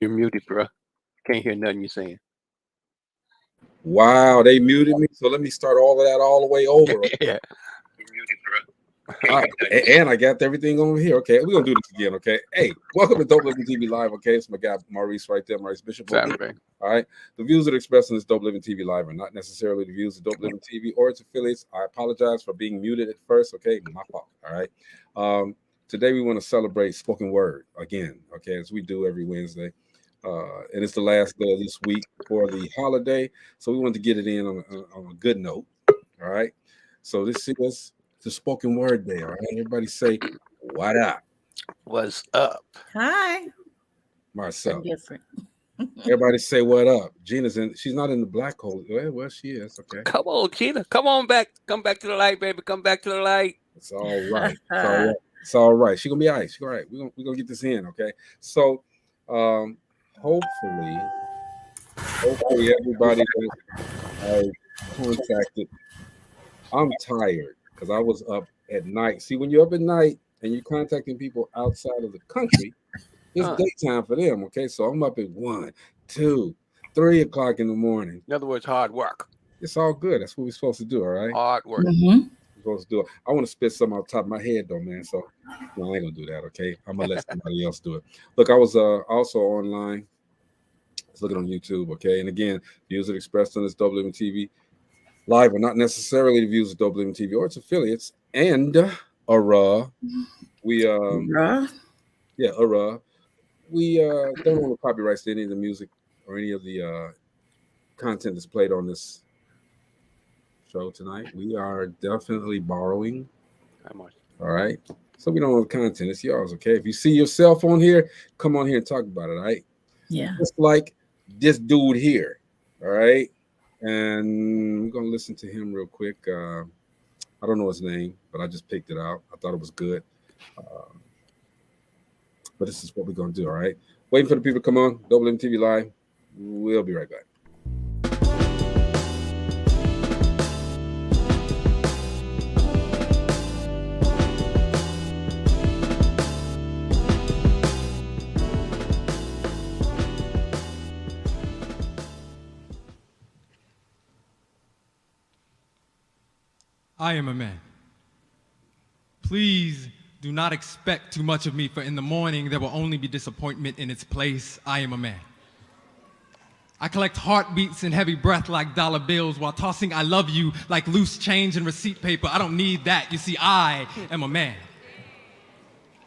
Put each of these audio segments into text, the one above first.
You're muted, bro. Can't hear nothing you're saying. Wow, they muted me. So let me start all of that all the way over. Yeah. You're muted, bro. And I got everything over here. Okay, we're gonna do this again. Okay, hey, welcome to Dope Living TV Live. Okay, it's my guy Maurice right there, Maurice Bishop. All right, the views that are expressed in this Dope Living TV Live are not necessarily the views of Dope Living TV or its affiliates. I apologize for being muted at first. Okay, my fault. All right. Today we want to celebrate spoken word again. Okay, as we do every Wednesday. And it's the last day of this week for the holiday, so we want to get it in on a good note. All right, so this is the spoken word day. All right, everybody say what up. What's up? Hi, Marcel. different. Everybody say what up. Gina's in. She's not in the black hole. Well, she is. Okay. Come on, Gina. Come on back. Come back to the light, baby. Come back to the light. It's all right. It's all right. It's all right. She's gonna be all right. She's all right. We're gonna get this in. Okay. So, hopefully everybody that I contacted. I'm tired because I was up at night. See, when you're up at night and you're contacting people outside of the country, it's daytime for them. Okay, so I'm up at 1, 2, 3 o'clock in the morning. In other words, hard work. It's all good. That's what we're supposed to do. All right. Hard work. We're supposed to do it. I want to spit some off the top of my head though, man. So no, I ain't gonna do that. Okay, I'm gonna let somebody else do it. Look, I was also online. I was looking on YouTube. Okay, and again, views that expressed on this Dope Living TV Live are not necessarily the views of Dope Living TV or its affiliates. And we we don't own the copyrights to any of the music or any of the content that's played on this show tonight. We are definitely borrowing. All right. So we don't own the content. It's yours. Okay. If you see yourself on here, come on here and talk about it. All right. Yeah. Just like this dude here. All right. And we're gonna listen to him real quick. I don't know his name, but I just picked it out. I thought it was good. But this is what we're gonna do. All right. Waiting for the people to come on. Dope Living TV Live. We'll be right back. I am a man. Please do not expect too much of me, for in the morning there will only be disappointment in its place. I am a man. I collect heartbeats and heavy breath like dollar bills while tossing I love you like loose change and receipt paper. I don't need that. You see, I am a man.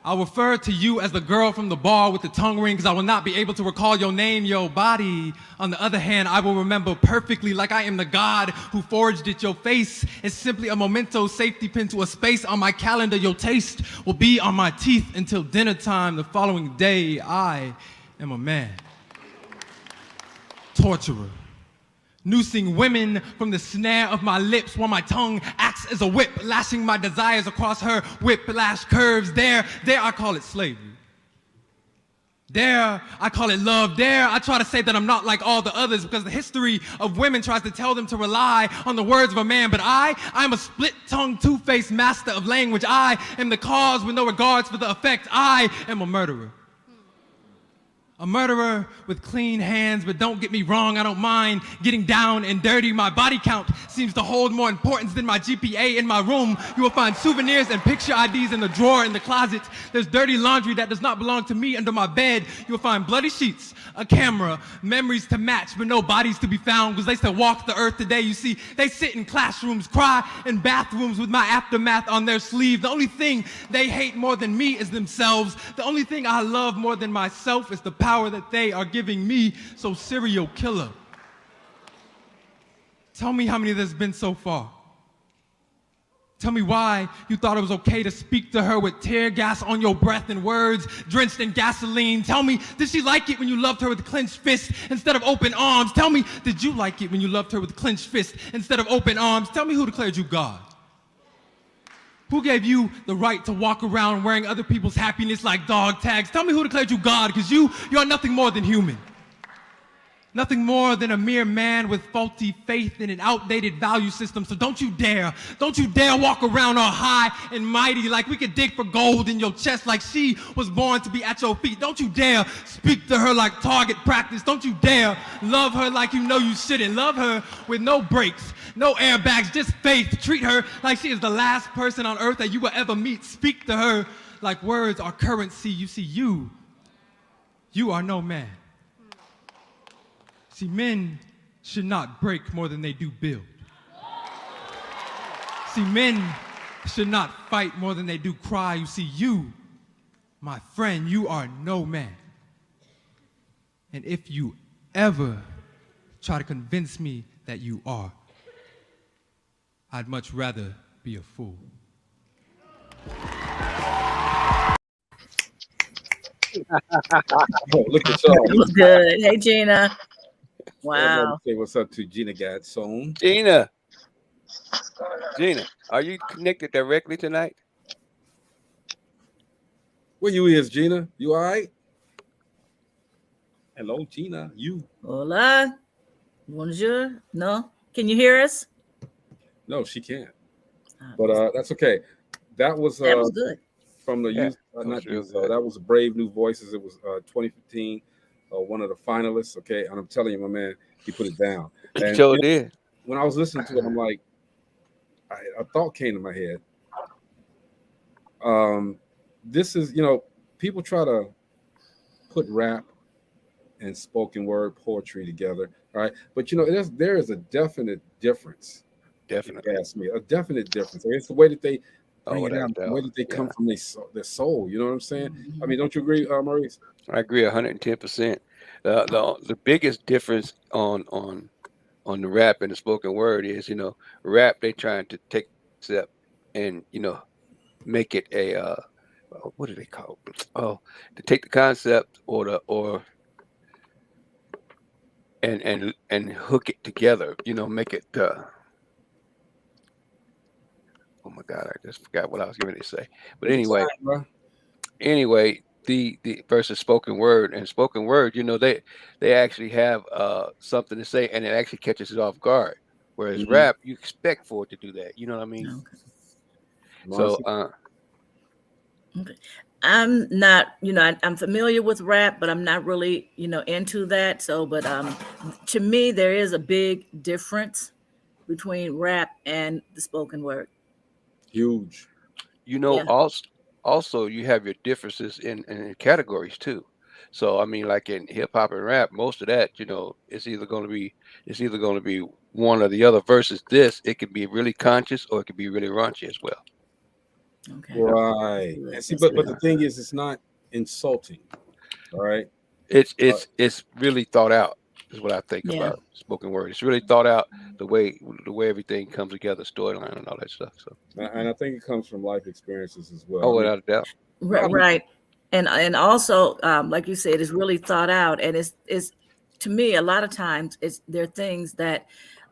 I'll refer to you as the girl from the bar with the tongue ring because I will not be able to recall your name, your body. On the other hand, I will remember perfectly like I am the God who forged it. Your face is simply a memento safety pin to a space on my calendar. Your taste will be on my teeth until dinner time the following day. I am a man. Torturer. Noosing women from the snare of my lips while my tongue acts as a whip, lashing my desires across her whiplash curves. There I call it slavery. There I call it love. There I try to say that I'm not like all the others because the history of women tries to tell them to rely on the words of a man. But I'm a split-tongued, two-faced master of language. I am the cause with no regards for the effect. I am a murderer. A murderer with clean hands, but don't get me wrong, I don't mind getting down and dirty. My body count seems to hold more importance than my GPA in my room. You will find souvenirs and picture IDs in the drawer in the closet. There's dirty laundry that does not belong to me under my bed. You will find bloody sheets, a camera, memories to match, but no bodies to be found because they still walk the earth today. You see, they sit in classrooms, cry in bathrooms with my aftermath on their sleeve. The only thing they hate more than me is themselves. The only thing I love more than myself is the power that they are giving me. So serial killer, tell me how many there's been so far. Tell me why you thought it was okay to speak to her with tear gas on your breath and words drenched in gasoline. Tell me, did she like it when you loved her with clenched fists instead of open arms? Tell me, did you like it when you loved her with clenched fists instead of open arms? Tell me who declared you God. Who gave you the right to walk around wearing other people's happiness like dog tags? Tell me who declared you God, because you are nothing more than human. Nothing more than a mere man with faulty faith in an outdated value system. So don't you dare walk around all high and mighty like we could dig for gold in your chest like she was born to be at your feet. Don't you dare speak to her like target practice. Don't you dare love her like you know you shouldn't. Love her with no brakes, no airbags, just faith. Treat her like she is the last person on earth that you will ever meet. Speak to her like words are currency. You see, you are no man. See, men should not break more than they do build. See, men should not fight more than they do cry. You see, you, my friend, you are no man. And if you ever try to convince me that you are, I'd much rather be a fool. Oh, look at y'all. That was good. Hey, Gina. Wow. Say what's up to Gina Gadson. Gina, are you connected directly tonight? Where you is, Gina? You all right? Hello, Gina. You? Hola. Bonjour. No? Can you hear us? No, she can't. But that's okay. That was good. from the youth, not youth. That was Brave New Voices. It was 2015. One of the finalists. Okay, and I'm telling you, my man, he put it down. And, He sure did. When I was listening to it, I'm like, a thought came to my head. This is, people try to put rap and spoken word poetry together, all right? But there is a definite difference. Definitely, if you ask me, a definite difference. It's the way that they bring it without out, the doubt. way that they come from their soul. You know what I'm saying? Mm-hmm. I mean, don't you agree, Maurice? I agree 110%. The biggest difference on the rap and the spoken word is, rap, they trying to take step and make it a what do they call it? Oh, to take the concept and hook it together, make it oh my God, I just forgot what I was going to say. But anyway, the versus spoken word, and spoken word, they actually have something to say, and it actually catches it off guard. Whereas rap, you expect for it to do that. You know what I mean? Okay. So okay. I'm not, I'm familiar with rap, but I'm not really, into that. So, but to me, there is a big difference between rap and the spoken word. Huge. Also you have your differences in categories too. So I mean, like in hip hop and rap, most of that, it's either going to be one or the other. Versus this, it can be really conscious or it can be really raunchy as well. Okay. Right. And see, but the thing is, it's not insulting. All right. It's really thought out. Is what I think about spoken word. It's really thought out, the way everything comes together, storyline and all that stuff. So, and I think it comes from life experiences as well. Oh, without a doubt. Right. And also, like you said, it's really thought out, and it's to me a lot of times there are things that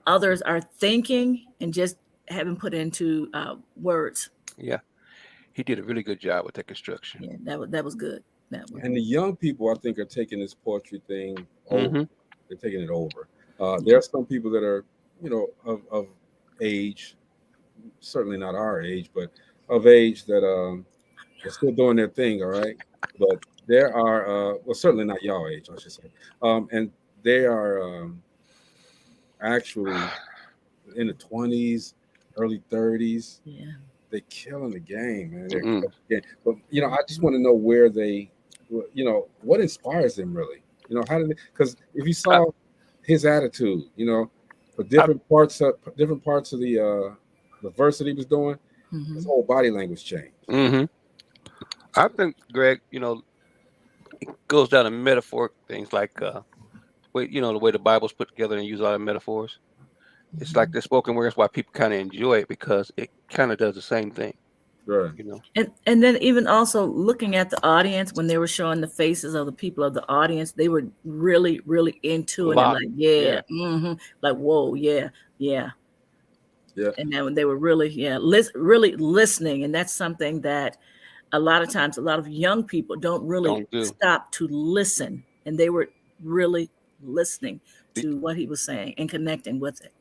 others are thinking and just haven't put into words. Yeah, he did a really good job with that construction. Yeah, that was good. And the young people, I think, are taking this poetry thing over. Mm-hmm. They're taking it over. There are some people that are, of age, certainly not our age, but of age that are still doing their thing. All right, but there are, certainly not y'all age, I should say, and they are actually in the 20s, early 30s. Yeah, they're killing the game, man. They're killing the game. But I just want to know where they, what inspires them really. How did they? Because if you saw his attitude, for different parts of the verse that he was doing, his whole body language changed. Mm-hmm. I think, Greg, it goes down to metaphoric things like, the way the Bible's put together and use a lot of metaphors. It's like the spoken word is why people kind of enjoy it, because it kind of does the same thing. Right. And then even also looking at the audience, when they were showing the faces of the people of the audience, they were really, really into it. And like, like, whoa, yeah. And then when they were really, really listening. And that's something that a lot of times, a lot of young people don't stop to listen. And they were really listening The, to what he was saying and connecting with it.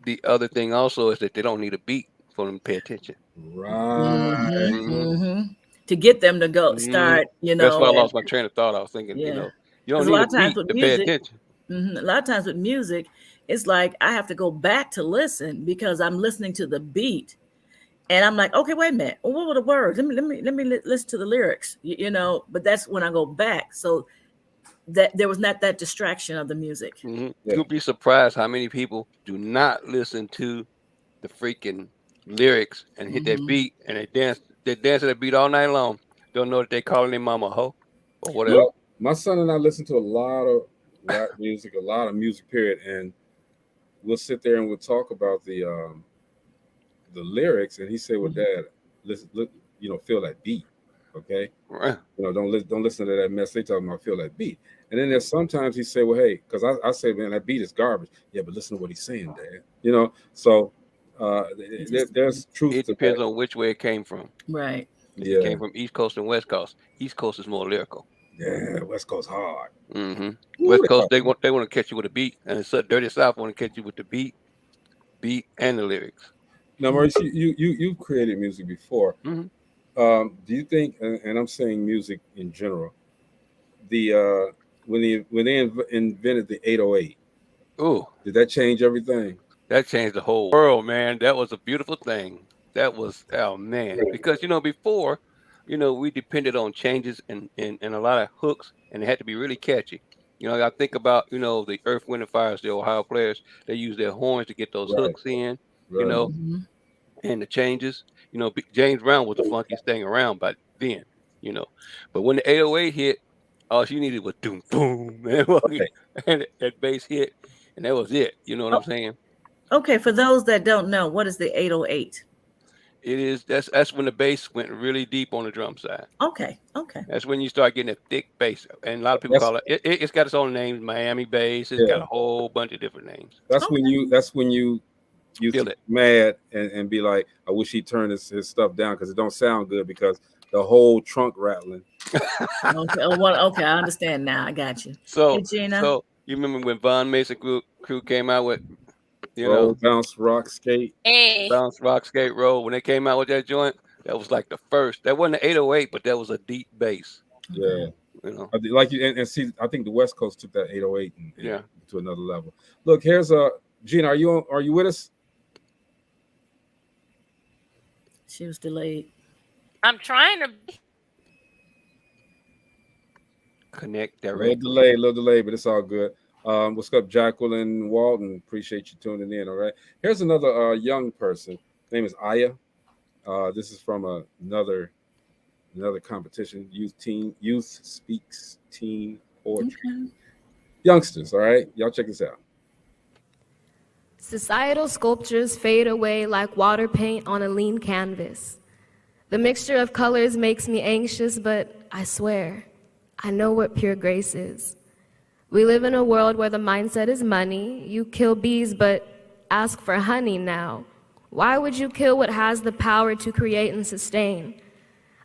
the other thing also is that they don't need a beat for them to pay attention. Right. To get them to go Mhm. start, That's why I and lost my train of thought. I was thinking, yeah, you because don't a need lot a of times beat with to pay music, attention. a lot of times with music, it's like I have to go back to listen because I'm listening to the beat, and I'm like, okay, wait a minute, what were the words? Let me listen to the lyrics, But that's when I go back, so that there was not that distraction of the music. Yeah. You'll be surprised how many people do not listen to the freaking lyrics and hit that beat and they dance to that beat all night long. Don't know that they calling their mama a hoe or whatever. Well, my son and I listen to a lot of rap music, a lot of music, period, and we'll sit there and we'll talk about the lyrics, and he said, "Well, Dad, listen, look, feel that beat, okay? Right. Don't listen to that mess they talking about. Feel that beat." And then there's sometimes he say, "Well, hey," because I say, "Man, that beat is garbage." Yeah, but listen to what he's saying, Dad. So there's truth It to depends that. on which way it came from. Right. If it Yeah, came from East Coast and West Coast, East Coast is more lyrical. yeah. West Coast hard. hmm Ooh, West they Coast hard. they want to catch you with a beat, and it's Dirty South want to catch you with the beat and the lyrics. Now, Maurice, you've created music before. hmm Do you think, and I'm saying music in general, the when they invented the 808, Ooh, did that change everything? that changed the whole world, man. That was a beautiful thing. That was, oh man, because before, we depended on changes and a lot of hooks, and it had to be really catchy. I think about the Earth, Wind and Fires, the Ohio players. They use their horns to get those Right, hooks in, you right. know, and the changes. James Brown was the funkiest thing around by then, you know. But when the 808 hit, all she needed was doom boom and, Okay. and that bass hit, and that was it. You know what I'm saying? Okay, for those that don't know, what is the 808? It is that's when the bass went really deep on the drum side. Okay, okay. That's when you start getting a thick bass, and a lot of people That's call it's got its own names, Miami bass. It's got yeah. a whole bunch of different names. That's when you used to Feel get it. mad and be like, I wish he turned his stuff down because it don't sound good because the whole trunk rattling. Okay. Oh, well, okay. I understand now. I got you. Hey, so Gina. so you remember when Von Mason crew came out with Roll, bounce, rock, skate. Hey, Bounce Rock Skate Roll when they came out with that joint? That was like the first. That wasn't an 808, but that was a deep bass. Yeah. You know. Like you and see, I think the West Coast took that 808 and Yeah. to another level. Look, here's Gina, are you with us? She was delayed. I'm trying to. Connect A directly. little delay, but it's all good. What's up, Jacqueline Walton? Appreciate you tuning in. All right. Here's another young person. Name is Aya. This is from another competition. Youth Speaks Teen Poetry. Okay. Youngsters, all right. Y'all check this out. Societal sculptures fade away like water paint on a lean canvas. The mixture of colors makes me anxious, but I swear, I know what pure grace is. We live in a world where the mindset is money. You kill bees, but ask for honey now. Why would you kill what has the power to create and sustain?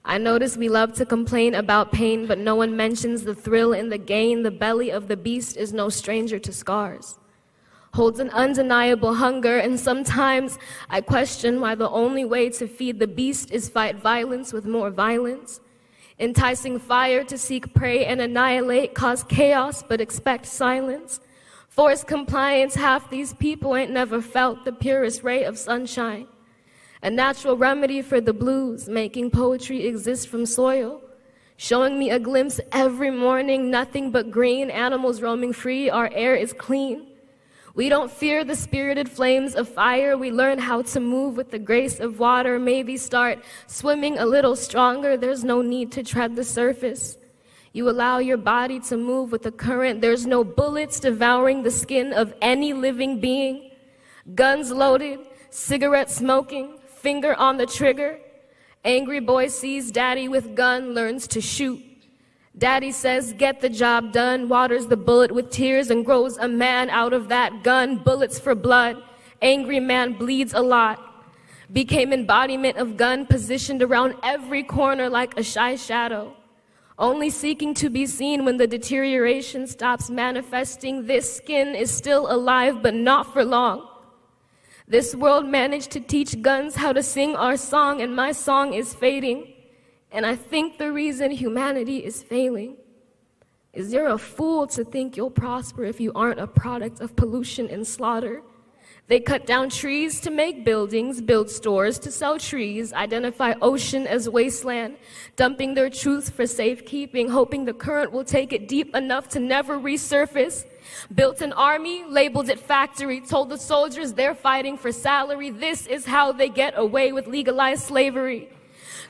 I notice we love to complain about pain, but no one mentions the thrill in the gain. The belly of the beast is no stranger to scars. Holds an undeniable hunger, and sometimes I question why the only way to feed the beast is fight violence with more violence. Enticing fire to seek prey and annihilate, cause chaos but expect silence. Force compliance, half these people ain't never felt the purest ray of sunshine. A natural remedy for the blues, making poetry exist from soil. Showing me a glimpse every morning, nothing but green, animals roaming free, our air is clean. We don't fear the spirited flames of fire. We learn how to move with the grace of water. Maybe start swimming a little stronger. There's no need to tread the surface. You allow your body to move with the current. There's no bullets devouring the skin of any living being. Guns loaded, cigarette smoking, finger on the trigger. Angry boy sees daddy with gun, learns to shoot. Daddy says, get the job done, waters the bullet with tears and grows a man out of that gun. Bullets for blood, angry man bleeds a lot. Became embodiment of gun, positioned around every corner like a shy shadow. only seeking to be seen when the deterioration stops manifesting. This skin is still alive, but not for long. This world managed to teach guns how to sing our song, and my song is fading. And I think the reason humanity is failing is you're a fool to think you'll prosper if you aren't a product of pollution and slaughter. They cut down trees to make buildings, build stores to sell trees, identify ocean as wasteland, dumping their truth for safekeeping, hoping the current will take it deep enough to never resurface. Built an army, labeled it factory, told the soldiers they're fighting for salary. This is how they get away with legalized slavery.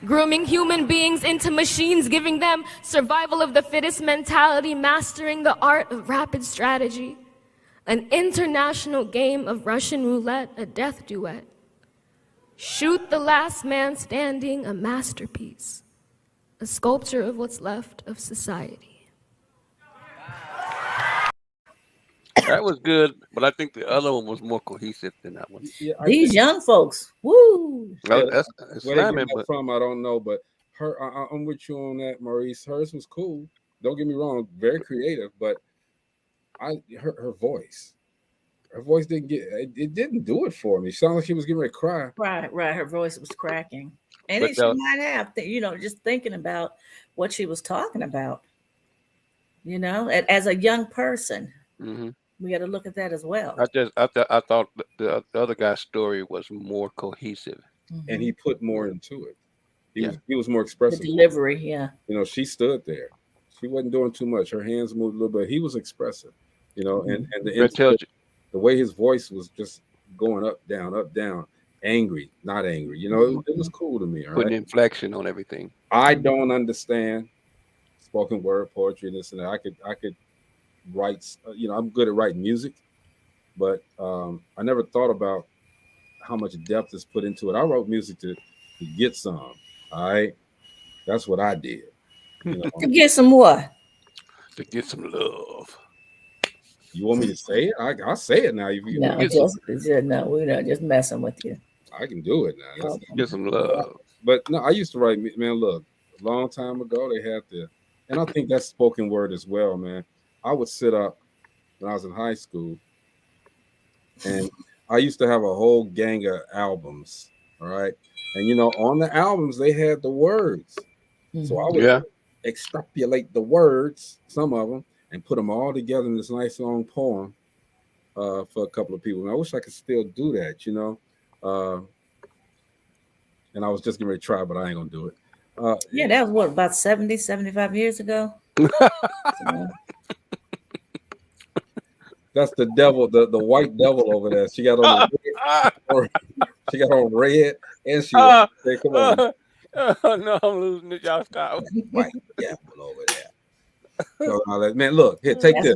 Grooming human beings into machines, giving them survival of the fittest mentality, mastering the art of rapid strategy. An international game of Russian roulette, a death duet. Shoot the last man standing, a masterpiece, a sculpture of what's left of society. That was good, but I think the other one was more cohesive than that one. Yeah, These young folks, woo! Well, that's where they get slamming, that but from, I don't know. But I'm with you on that, Maurice. Hers was cool. Don't get me wrong, very creative. But her voice didn't get it didn't do it for me. She sounded like she was getting ready to cry. Right. Her voice was cracking, and But she might have, just thinking about what she was talking about. As a young person, we got to look at that as well. I thought the other guy's story was more cohesive, And he put more into it. Yeah. He was more The expressive. delivery, yeah. She stood there. She wasn't doing too much. Her hands moved a little bit. He was expressive, and the way his voice was just going up, down, angry, not angry. It was cool to me. All putting right? inflection on everything. I don't understand spoken word poetry and this and that. I could write. I'm good at writing music, but I never thought about how much depth is put into it. I wrote music to get some. All right, that's what I did. To get some what? To get some love. You want me to say it? I'll say it now. No, we're not just messing with you. I can do it now. That's- Get some love. But no, I used to write, man, look, a long time ago, they had to, and I think that's spoken word as well, man. I would sit up when I was in high school, and I used to have a whole gang of albums, all right? And, on the albums, they had the words. So I would extrapolate the words, some of them, and put them all together in this nice long poem for a couple of people. And I wish I could still do that, and I was just getting ready to try, but I ain't gonna do it. Yeah, that was about 70, 75 years ago. That's the devil, the white devil over there. She got on she got on red, and she hey, come on, no, I'm losing it. Y'all stop. white devil over there. So, man, look here, take this.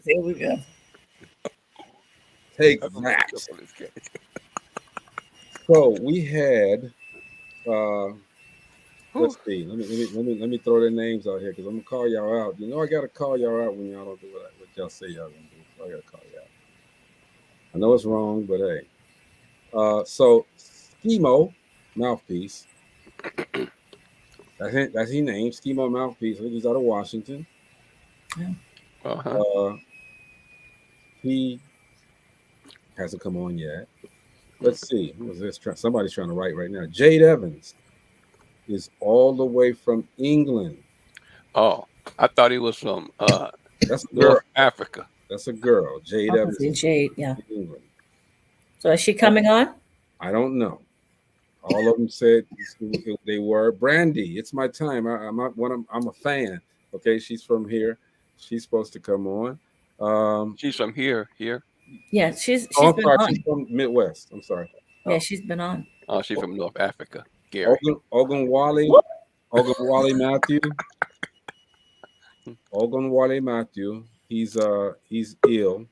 Here we go. Take that. So we had let's see. Let me throw their names out here because I'm gonna call y'all out. I gotta call y'all out when y'all don't do what y'all say y'all gonna do. So I gotta call y'all out. I know it's wrong, but hey. So Schemo Mouthpiece. That's his name, Schemo Mouthpiece. I think he's out of Washington. Uh-huh. He hasn't come on yet. Let's see. Who's this? Somebody's trying to write right now. Jade Evans is all the way from England. Oh, I thought he was from That's a girl. North Africa. That's a girl. Jade Evans. Jade, yeah. England. So is she coming on? I don't know. All of them said they were. Brandy, it's my time. I'm a fan. Okay, she's from here. She's supposed to come on. She's from here. Yeah, she's I'm been sorry, on. she's from Midwest. I'm sorry. Yeah, she's been on. Oh, she's from North Africa. Gary. Ogunwale Matthew. Ogunwale Matthew. He's ill,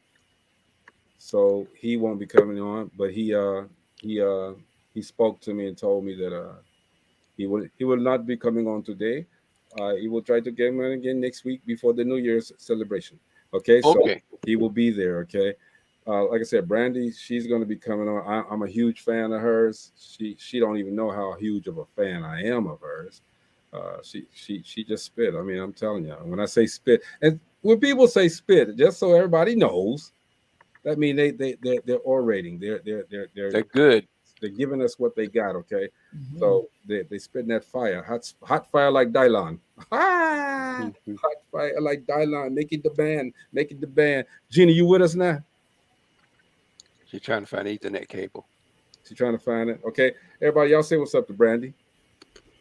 so he won't be coming on. But he spoke to me and told me that he will not be coming on today. He will try to get him on again next week before the New Year's celebration. Okay, so he will be there. Okay, Like I said, Brandy, she's going to be coming on. I'm a huge fan of hers. She don't even know how huge of a fan I am of hers. She just spit. I mean, I'm telling you, when I say spit, and when people say spit, just so everybody knows, that mean they're orating. They're good. They're giving us what they got. Okay, Mhm. so they spitting that fire, hot fire like Dylan. Ah, Mhm. hot fire like Dylan, making the band, making the band. Gina, you with us now? She's trying to find an Ethernet cable. She's trying to find it. Okay, everybody, y'all say what's up to Brandy.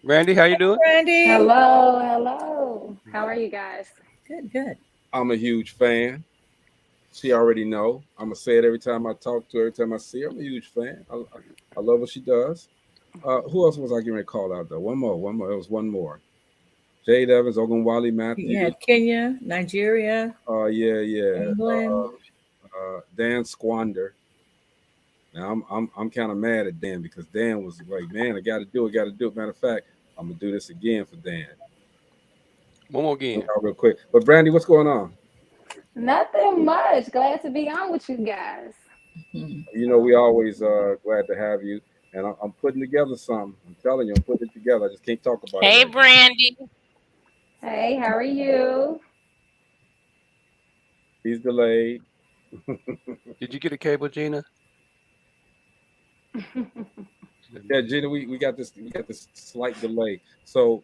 Randy, how you doing? Randy. Hello, hello. How are you guys? Good, good. I'm a huge fan. She already know. I'm gonna say it every time I talk to her, every time I see her. I'm a huge fan. I love what she does. Who else was I getting ready to call out though? One more. It was one more. Jade Evans, Ogunwale You Matthews. had Kenya, Nigeria, Yeah. England. Dan Squander. Now I'm kind of mad at Dan because Dan was like, man, I got to do it, got to do it. Matter of fact, I'm gonna do this again for Dan. One more again. Real quick. But Brandy, what's going on? Nothing much. Glad to be on with you guys. Mhm. You know, we always glad to have you. And I'm putting together something. I'm telling you, I'm putting it together. I just can't talk about it Hey, right now. Brandy. Hey, how are you? He's delayed. Did you get a cable, Gina? Yeah, Gina, we got this slight delay. So,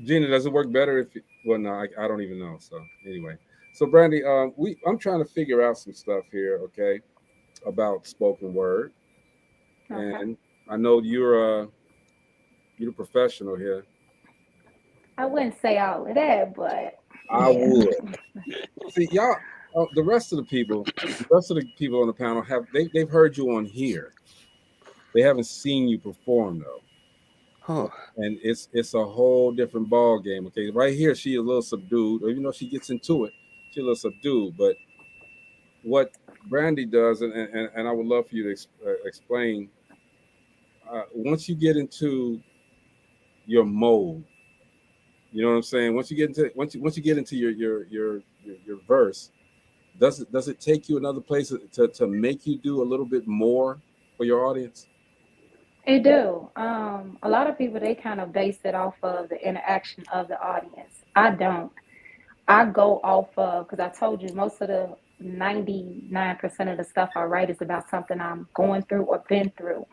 Gina, does it work better if? Well, no, I don't even know. So anyway, so Brandy, I'm trying to figure out some stuff here, okay, about spoken word, Okay. and I know you're a professional here. I wouldn't say all of that, but I Yeah. would see y'all. The rest of the people on the panel they've heard you on here. They haven't seen you perform though. Huh. And it's a whole different ball game. Okay, right here she's a little subdued, or even though she gets into it, she's a little subdued. But what Brandy does, and I would love for you to explain. Once you get into your mode, you know what I'm saying. Once you get into your verse, does it take you another place to make you do a little bit more for your audience? it do. A lot of people they kind of base it off of the interaction of the audience. I don't. I go off of because I told you most of the 99% of the stuff I write is about something I'm going through or been through.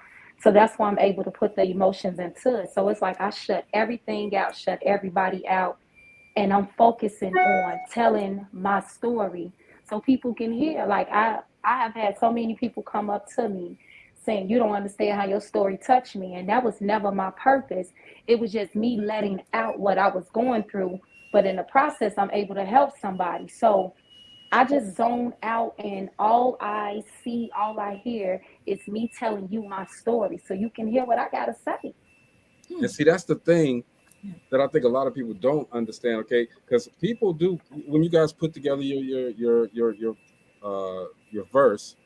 So that's why I'm able to put the emotions into it. So it's like I shut everything out, shut everybody out, and I'm focusing on telling my story so people can hear. Like I have had so many people come up to me saying you don't understand how your story touched me, and that was never my purpose. It was just me letting out what I was going through, but in the process I'm able to help somebody. So I just zone out, and all I see, all I hear is me telling you my story so you can hear what I got to say. And see, that's the thing Yeah. that I think a lot of people don't understand. Okay, because people do when you guys put together your verse.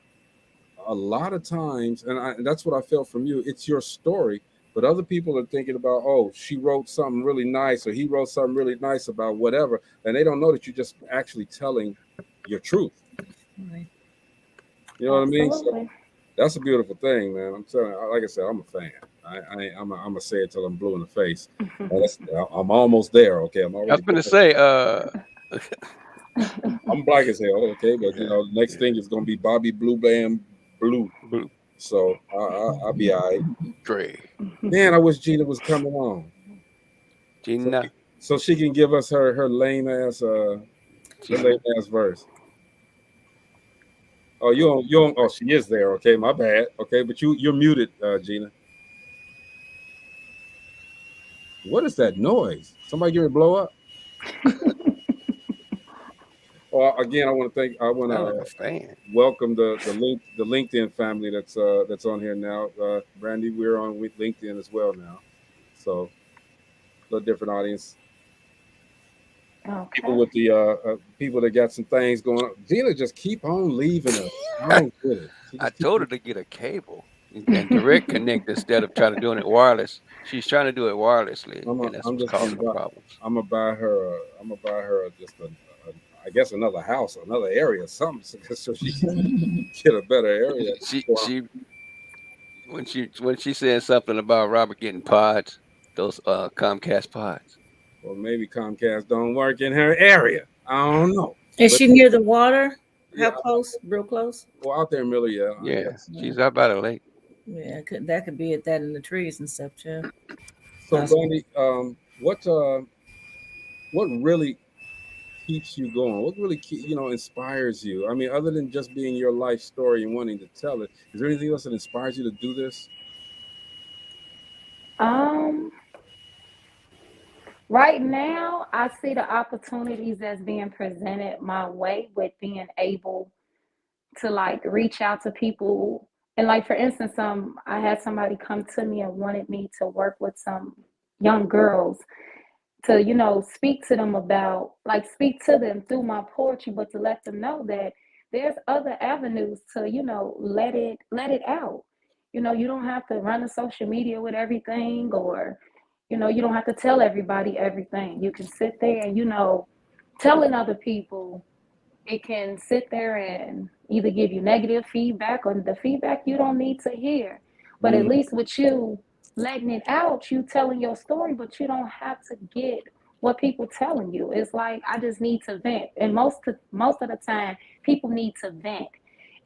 A lot of times, and that's what I felt from you. It's your story, but other people are thinking about, oh, she wrote something really nice, or he wrote something really nice about whatever, and they don't know that you're just actually telling your truth. Right. You know what I mean? So Absolutely. that's a beautiful thing, man. I'm telling you, like I said, I'm a fan. I'm gonna say it till I'm blue in the face. And I'm almost there. Okay, I'm I was already gonna there. say, I'm black as hell. Okay, but you know, next thing is gonna be Bobby Blue Band Blue. Blue So I'll be all right. Dre, Man, I wish Gina was coming on, so Gina, so she can give us her lame ass Gina. verse. Oh, you don't. Oh, she is there. Okay, my bad. Okay, but you're muted, Gina. What is that noise? Somebody give me a blow up? Well, again, I want Sound like to a fan. welcome the LinkedIn family that's on here now. Brandy, we're on with LinkedIn as well now, so a little different audience. People Okay. with the people that got some things going on. Gina just keep on leaving us. I don't get it. She I just keep told her to get a cable and direct connect instead of trying to doing it wireless. She's trying to do it wirelessly, and that's I'm what's just gonna causing the buy. problems. I'm gonna buy her. I'm gonna buy her just an I guess another house, or another area, something, so she can get a better area. Well, she when she said something about Robert getting pods, those Comcast pods. well, maybe Comcast don't work in her area. I don't know, Is but she near the water? yeah, How close? Real close? well, out there in Miller, yeah, I Yeah, guess. Yeah, she's out by the lake. yeah. That could be at that in the trees and stuff too. So, Possible. Brandy, what really keeps you going? What really inspires you? I mean, other than just being your life story and wanting to tell it, is there anything else that inspires you to do this? Um, right now, I see the opportunities that's being presented my way with being able to like reach out to people. And like for instance, I had somebody come to me and wanted me to work with some young girls to speak to them about like speak to them through my poetry, but to let them know that there's other avenues to let it out. You don't have to run to social media with everything, or you don't have to tell everybody everything. You can sit there and telling other people, it can sit there and either give you negative feedback or the feedback you don't need to hear. But at Mm, least with you letting it out, you telling your story, but you don't have to get what people telling you. It's like I just need to vent. And most of the time people need to vent.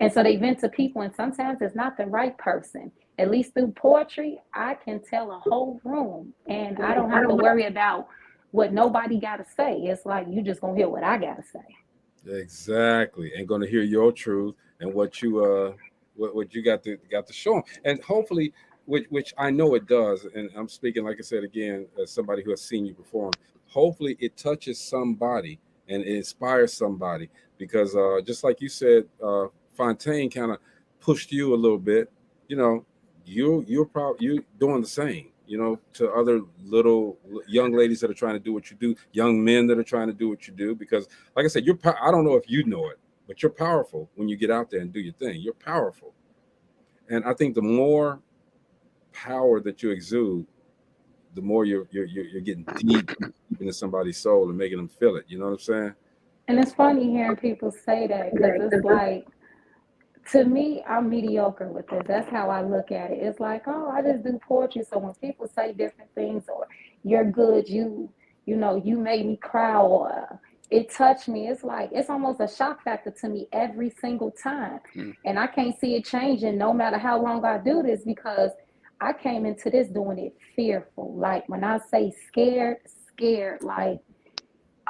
And so they vent to people, and sometimes it's not the right person. At least through poetry, I can tell a whole room and I don't have to worry about what nobody gotta say. It's like you just gonna hear what I gotta say. exactly, and going to hear your truth and what you got to show them, and hopefully, which I know it does, and I'm speaking like I said again as somebody who has seen you perform. Hopefully, it touches somebody and it inspires somebody because just like you said, Fontaine kind of pushed you a little bit. You know, you doing the same. To other little young ladies that are trying to do what you do, young men that are trying to do what you do. Because, like I said, I don't know if you know it, but you're powerful when you get out there and do your thing. You're powerful, and I think the more power that you exude, the more you're getting deep into somebody's soul and making them feel it. You know what I'm saying? And it's funny hearing people say that because it's like, to me, I'm mediocre with this. That's how I look at it. It's like, oh, I just do poetry. So when people say different things, or you're good, you made me cry, or it touched me, it's like it's almost a shock factor to me every single time. Mm. And I can't see it changing no matter how long I do this, because I came into this doing it fearful. Like when I say scared, scared, like,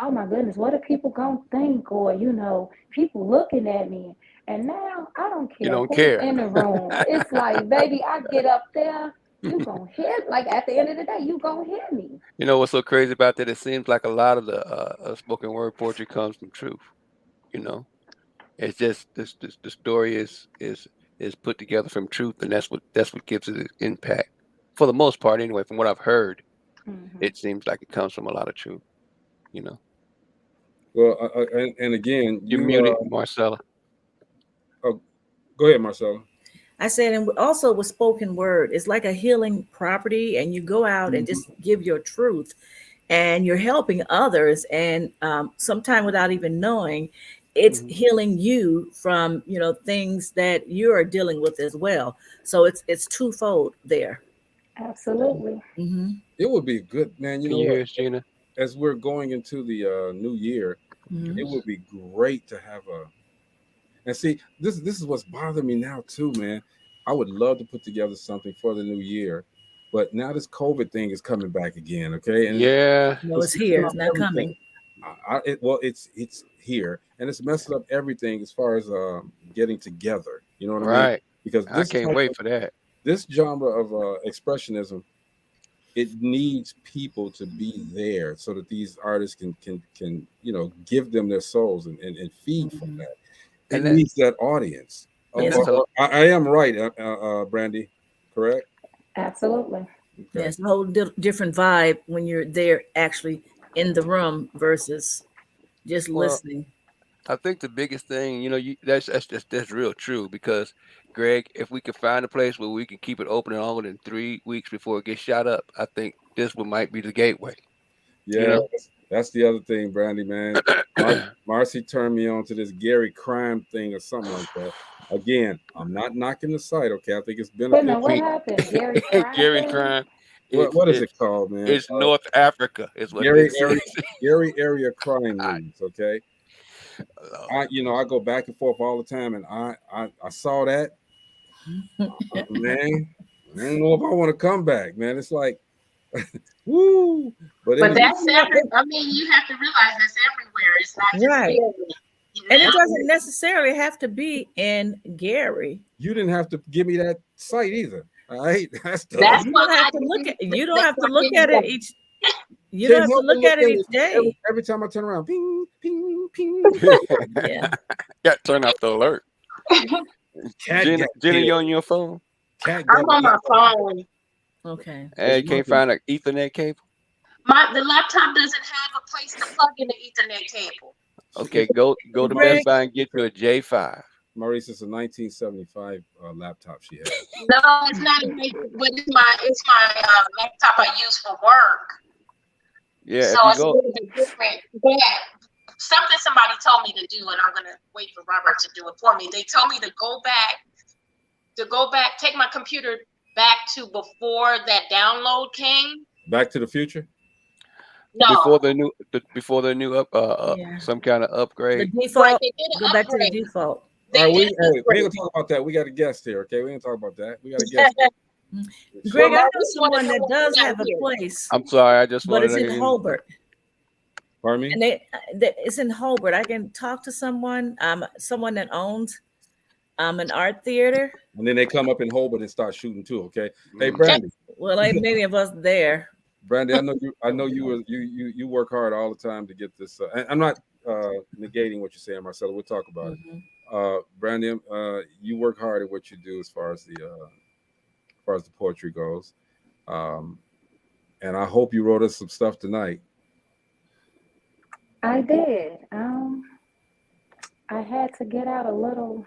oh my goodness, what are people gonna think? Or, people looking at me. And now I don't You care don't who's care. in the room. It's like, baby, I get up there, you gonna hear, like at the end of the day, you gonna hear me. You know what's so crazy about that? It seems like a lot of the spoken word poetry comes from truth. You know, it's just this the story is put together from truth, and that's what gives it its impact. For the most part, anyway, from what I've heard, Hmm. it seems like it comes from a lot of truth. You know, Well, and again, you're muted, Marcella. oh, go ahead, Marcella. I said, and also with spoken word, it's like a healing property, and you go out and just give your truth, and you're helping others, and sometime without even knowing, it's Hmm. healing you from things that you are dealing with as well. So it's twofold there. Absolutely. Hmm. It would be good, man. You Can know you what? hear us, Gina? As we're going into the new year, Hmm. it Yes. would be great to have a. And see, this is what's bothering me now too, man. I would love to put together something for the new year, but now this COVID thing is coming back again. Okay, and Yeah. No, it's it's messing here. up It's not everything. coming. Well, it's here, and it's messing up everything as far as getting together. You know what I mean? Right. Because I this can't type wait of for that. this genre of expressionism, it needs people to be there so that these artists can give them their souls and feed from Hmm. that. It And that needs that audience. and Yes, that's a I am right, Brandy, correct? Absolutely. Okay. yes, a whole different vibe when you're there actually in the room versus just well. listening. I think the biggest thing, that's real true because, Greg, if we could find a place where we can keep it open longer than 3 weeks before it gets shot up, I think this one might be the gateway. You Yeah, know, That's the other thing, Brandy, man. Marcy turned me on to this Gary crime thing or something like that. Again, I'm not knocking the site, okay? I think it's Wait a minute, beneficial. what happened? Gary crime Gary thing? crime. What is it called, man? It's North Africa, is what Gary this area is. Gary area crime news, okay? Lord. I go back and forth all the time, and I saw that, man. I don't know if I want to come back, man. It's like, woo. But But anyway, that's every. I mean, you have to realize that's everywhere. It's not just Right. Gary. And it Now, doesn't necessarily have to be in Gary. you didn't have to give me that site either. All right, that's the that's You why don't have I to look at. didn't- You don't that's have to why I look didn't at it go. each. You don't have to look at it each day. Every time I turn around, ping, ping, ping. Yeah. Got to turn off the alert. Cat Jenna, got Jenna, you killed. on your phone? Cat I'm got on my phone. Okay. Hey, It's you can't working. find an Ethernet cable? The laptop doesn't have a place to plug in the Ethernet cable. Okay, go to Greg? Best Buy and get you a J5. Maurice, it's a 1975 laptop she has. No, it's not. But it's my laptop I use for work. Yeah, So if you it's a go, little bit different. But something somebody told me to do, and I'm gonna wait for Robert to do it for me. They told me to go back, take my computer back to before that download came. Back to the Future. No, before the new Yeah. some kind of The upgrade. right? default. They did an Go back to the upgrade. default. They All right, did we an ain't upgrade. gonna talk about that. We got a guest here, okay? We ain't talk about that. We got a guest. Greg, I know Maurice wanna someone know that what's does not have a here. place, I'm sorry, I just but wanted it's in to. Hobart, Pardon me? and it's in Hobart. I can talk to someone that owns an art theater. And then they come up in Hobart and start shooting too, okay? Hey, Mhm. Brandy. Well, like many of us there. Brandy, I know you work hard all the time to get this. I'm not negating what you're saying, Marcella. We'll talk about it. Brandy, you work hard at what you do as far as the poetry goes, and I hope you wrote us some stuff tonight. I did. I had to get out a little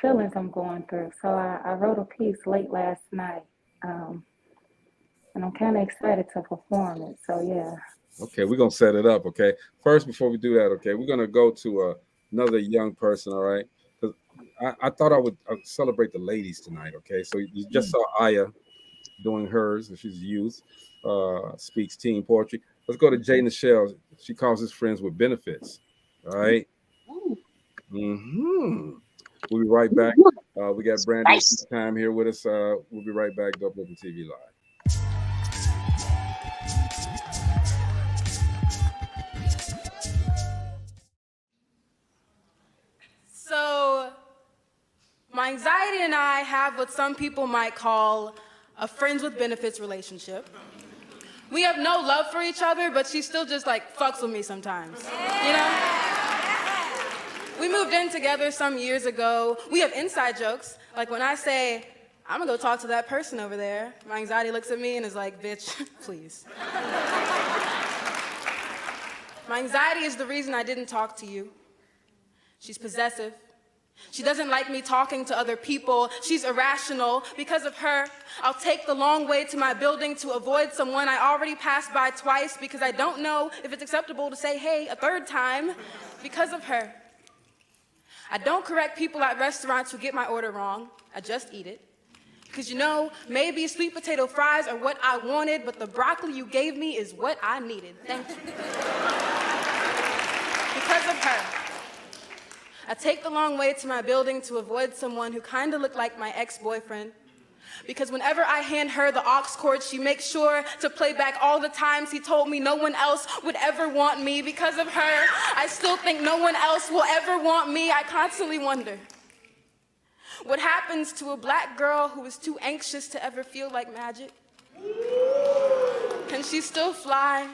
feelings I'm going through. So I wrote a piece late last night. And I'm kind of excited to perform it. So yeah. Okay, we're gonna set it up. Okay, first before we do that, okay, we're gonna go to another young person. All right, because I thought I would celebrate the ladies tonight. Okay, so you just saw Aya doing hers, and she's youth, speaks teen poetry. Let's go to Jay Nichelle. She calls us friends with benefits. All right. We'll be right back. We got Brandy Nice. time here with us. We'll be right back. DopelivenTV Live. So, my anxiety and I have what some people might call a friends with benefits relationship. We have no love for each other, but she still just like fucks with me sometimes, you know? We moved in together some years ago. We have inside jokes. Like when I say, I'm gonna go talk to that person over there, my anxiety looks at me and is like, bitch, please. My anxiety is the reason I didn't talk to you. She's possessive. She doesn't like me talking to other people. She's irrational. Because of her, I'll take the long way to my building to avoid someone I already passed by twice because I don't know if it's acceptable to say hey a third time. Because of her. I don't correct people at restaurants who get my order wrong. I just eat it. Because you know, maybe sweet potato fries are what I wanted, but the broccoli you gave me is what I needed. Thank you. Because of her. I take the long way to my building to avoid someone who kind of looked like my ex-boyfriend. Because whenever I hand her the aux cord, she makes sure to play back all the times he told me no one else would ever want me. Because of her, I still think no one else will ever want me. I constantly wonder, what happens to a black girl who is too anxious to ever feel like magic? Can she still fly?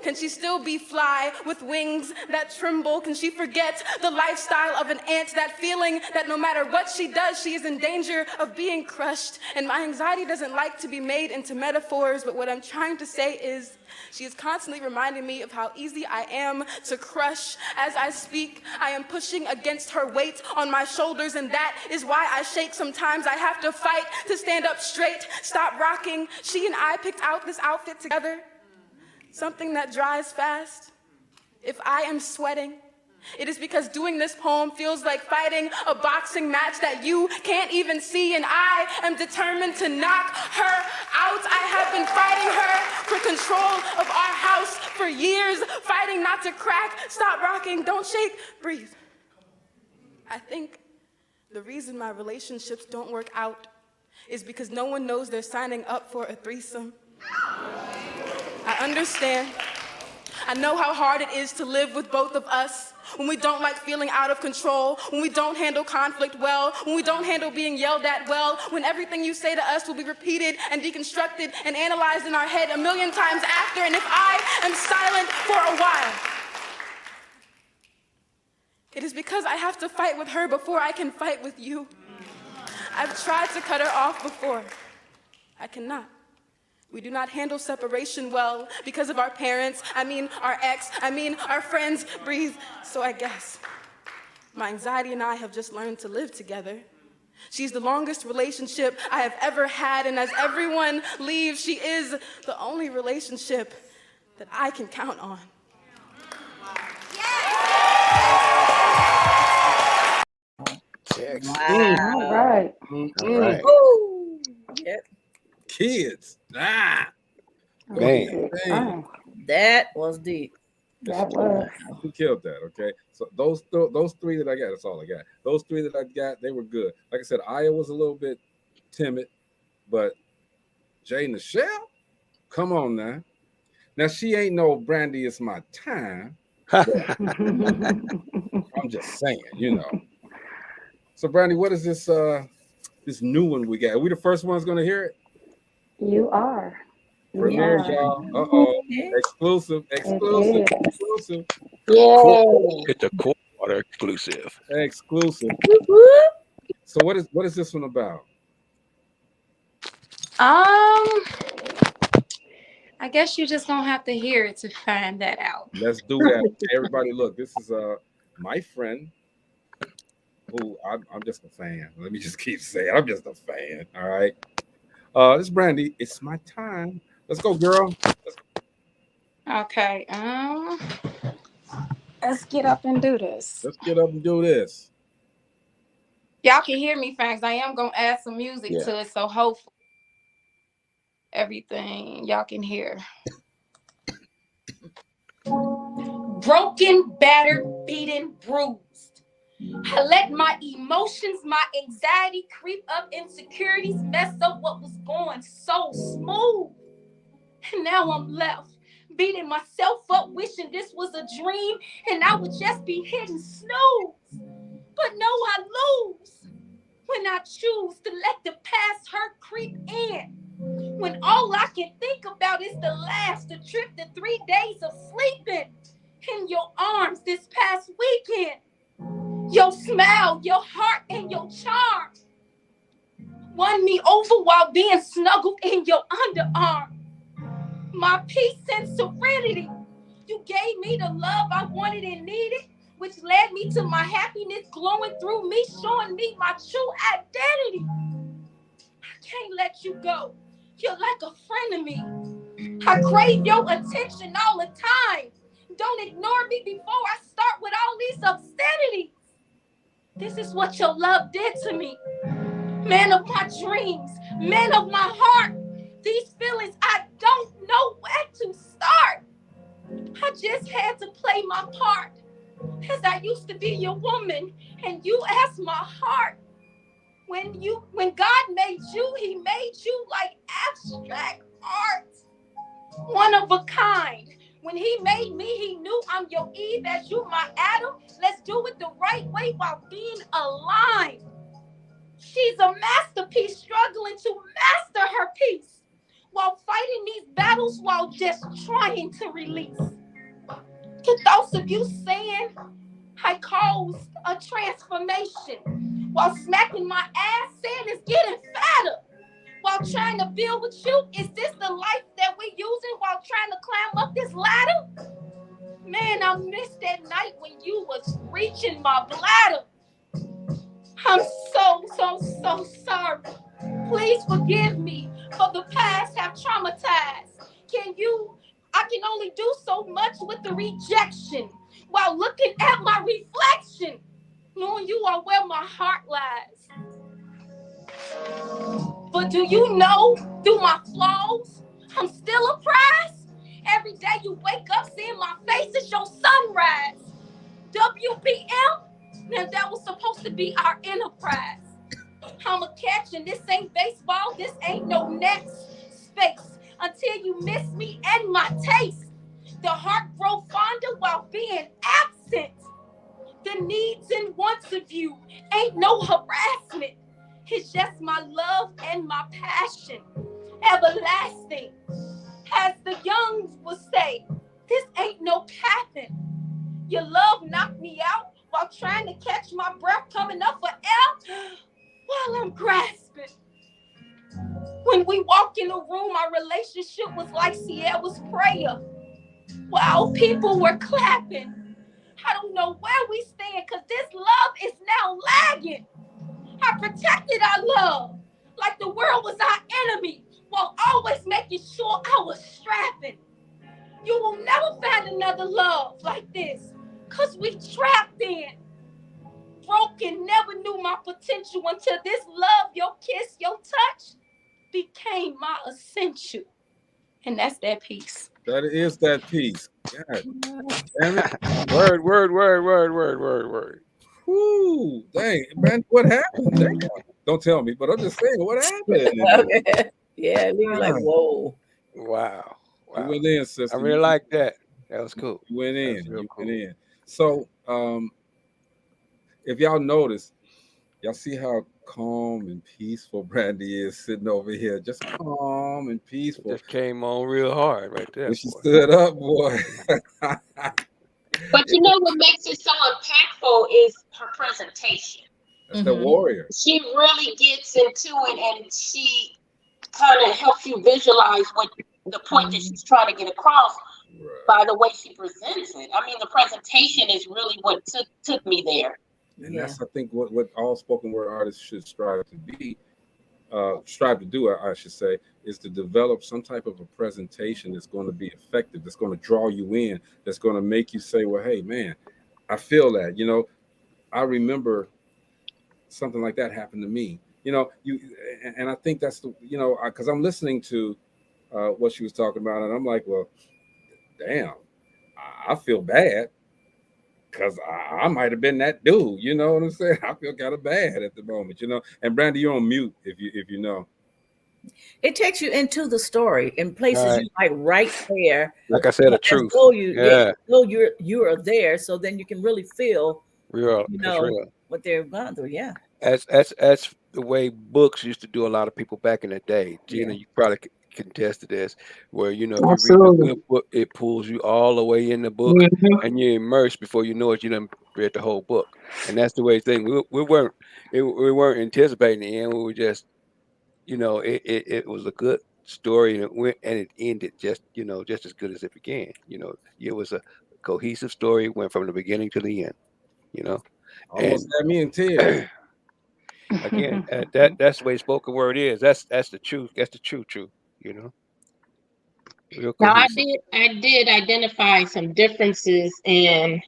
Can she still be fly with wings that tremble? Can she forget the lifestyle of an ant, that feeling that no matter what she does, she is in danger of being crushed? And my anxiety doesn't like to be made into metaphors, but what I'm trying to say is she is constantly reminding me of how easy I am to crush. As I speak, I am pushing against her weight on my shoulders, and that is why I shake sometimes. I have to fight to stand up straight, stop rocking. She and I picked out this outfit together. something that dries fast. If I am sweating, it is because doing this poem feels like fighting a boxing match that you can't even see, and I am determined to knock her out. I have been fighting her for control of our house for years, fighting not to crack, stop rocking, don't shake, breathe. I think the reason my relationships don't work out is because no one knows they're signing up for a threesome. I understand. I know how hard it is to live with both of us, when we don't like feeling out of control, when we don't handle conflict well, when we don't handle being yelled at well, when everything you say to us will be repeated and deconstructed and analyzed in our head a million times after, and if I am silent for a while, it is because I have to fight with her before I can fight with you. I've tried to cut her off before. I cannot. We do not handle separation well because of our parents, our ex, our friends. Breathe. So I guess my anxiety and I have just learned to live together. She's the longest relationship I have ever had, and as everyone leaves, she is the only relationship that I can count on. All right. All right. Woo! Yep. Kids. Man. That was deep. That was. Who killed that? Okay, so those three that I got, that's all I got. Those three that I got, they were good. Like I said, Aya was a little bit timid, but Jay Nichelle, come on now. Now she ain't no Brandy. It's my time. I'm just saying, you know. So Brandy, what is this? This new one we got? Are we the first ones gonna hear it? You are. Premiere, y'all. Exclusive. Yes. Yeah. It's a quarter exclusive. Exclusive. So what is this one about? I guess you're just gonna have to hear it to find that out. Let's do that. Everybody, look, this is my friend who I'm just a fan. Let me just keep saying I'm just a fan. All right. This is Brandy. It's my time. Let's go, girl. Okay. Let's get up and do this. Y'all can hear me, thanks. I am gonna add some music to it, so hopefully everything y'all can hear. Broken, battered, beaten, bruised. I let my emotions, my anxiety creep up, insecurities mess up what was going so smooth. And now I'm left beating myself up, wishing this was a dream and I would just be hitting snooze. But no, I lose when I choose to let the past hurt creep in. When all I can think about is the trip, the 3 days of sleeping in your arms this past weekend. Your smile, your heart, and your charm won me over while being snuggled in your underarm. My peace and serenity, you gave me the love I wanted and needed, which led me to my happiness glowing through me, showing me my true identity. I can't let you go. You're like a friend of me. I crave your attention all the time. Don't ignore me before I start with all these obscenities. This is what your love did to me. Man of my dreams, man of my heart. These feelings, I don't know where to start. I just had to play my part. Cause I used to be your woman and you as my heart. When God made you, he made you like abstract art. One of a kind. When he made me, he knew I'm your Eve as you my Adam. Let's do it the right way while being aligned. She's a masterpiece struggling to master her peace while fighting these battles while just trying to release. To those of you saying I caused a transformation while smacking my ass saying it's getting fatter. While trying to build with you, is this the life that we're using while trying to climb up this ladder? Man, I missed that night when you was reaching my bladder. I'm so sorry. Please forgive me for the past have traumatized. I I can only do so much with the rejection while looking at my reflection, knowing you are where my heart lies. But do you know, through my flaws, I'm still a prize? Every day you wake up seeing my face, it's your sunrise. WBM? Now that was supposed to be our enterprise. I'm a catch and this ain't baseball, this ain't no next space. Until you miss me and my taste. The heart grow fonder while being absent. The needs and wants of you ain't no harassment. It's just my love and my passion. Everlasting. As the young would say, this ain't no capping. Your love knocked me out while trying to catch my breath coming up for air while I'm grasping. When we walked in the room, our relationship was like Sierra's prayer. While people were clapping. I don't know where we stand because this love is now lagging. I protected our love like the world was our enemy while always making sure I was strapping. You will never find another love like this because we trapped in. Broken, never knew my potential until this love, your kiss, your touch became my essential. And that's that piece. That is that piece. God damn it. Word, word, word, word, word, word, word. Whoo, dang, man, what happened? Damn. Don't tell me, but I'm just saying, what happened? Okay. Yeah, we were like, whoa. Wow. You Wow. went in, sister. I really like that. That was cool. You went in. That's real You cool. went in. So, if y'all notice, y'all see how calm and peaceful Brandy is sitting over here, just calm and It peaceful. just came on real hard right there. When she Boy. stood up, boy. But you know what makes it so impactful is her presentation. That's the warrior. She really gets into it, and she kind of helps you visualize what the point that she's trying to get across by the way she presents it. I mean, the presentation is really what took me there. And that's, I think, what all spoken word artists should strive to be, strive to do, I should say, is to develop some type of a presentation that's going to be effective, that's going to draw you in, that's going to make you say, well, hey, man, I feel that. You know, I remember something like that happened to me. You know, and I think that's the, you know, because I'm listening to what she was talking about, and I'm like, well, damn, I feel bad. Because I might have been that dude, you know what I'm saying? I feel kind of bad at the moment, you know. And Brandy, you're on mute if you know. It takes you into the story in places you like right there. Like I said, a truth. You are there, so then you can really feel, real. you It's know, real. what they're going through. Yeah. That's the way books used to do a lot of people back in the day. Gina, Yeah. you probably contest to this, where you know if you read a Absolutely. good book, it pulls you all the way in the book, and you're immersed before you know it. You done read the whole book, and that's the way thing. We weren't anticipating the end. We were just, you know, it was a good story, and it went and it ended just, you know, just as good as it began. You know, it was a cohesive story. Went from the beginning to the end. You know, Almost and had me in tears. again, that's the way spoken word is. That's the truth. That's the truth. You know, real Now, cohesive. I did identify some differences in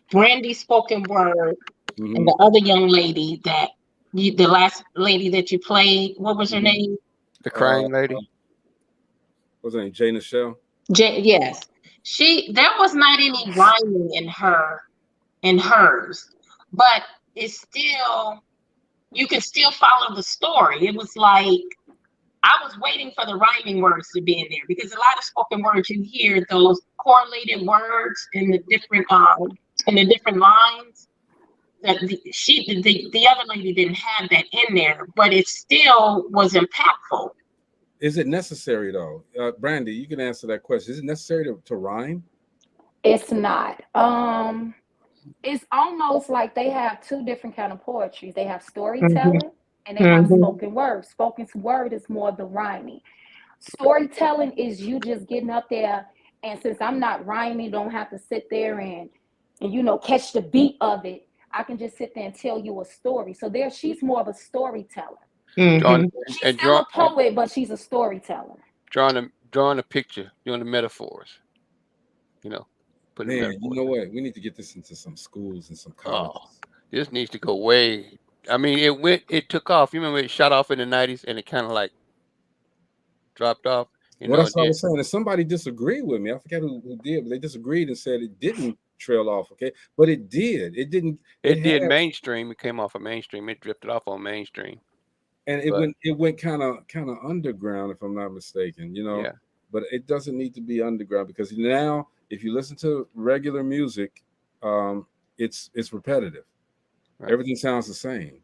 Brandy's spoken word and the other young lady that the last lady that you played. What was her name? The crying lady. What's her name? Jay Nichelle? Yes. There was not any rhyming in hers, but it's still, you can still follow the story. It was like I was waiting for the rhyming words to be in there, because a lot of spoken words you hear those correlated words in the different lines. That the other lady didn't have that in there, but it still was impactful. Is it necessary though? Brandy, you can answer that question. Is it necessary to rhyme? It's not. It's almost like they have two different kind of poetry. They have storytelling and they have spoken word. Spoken word is more the rhyming. Storytelling is you just getting up there, and since I'm not rhyming, don't have to sit there and you know catch the beat of it. I can just sit there and tell you a story. So she's more of a storyteller. Drawing She's still a poet, but she's a storyteller. drawing drawing a picture, doing the metaphors, you know, putting the Man, you metaphors. know what? We need to get this into some schools and some Oh, colleges. this needs to go way. I mean, it took off. You remember it shot off in the '90s, and it kind of like dropped off. You Well, know, that's it what I did. was saying. And somebody disagreed with me. I forget who did, but they disagreed and said it didn't trail off. Okay, but it did. It didn't. It It had, did mainstream. It came off of mainstream. It drifted off on mainstream. and But it went kind of underground, if I'm not mistaken. yeah, But it doesn't need to be underground because now, if you listen to regular music, um, it's repetitive. right. Everything sounds the same.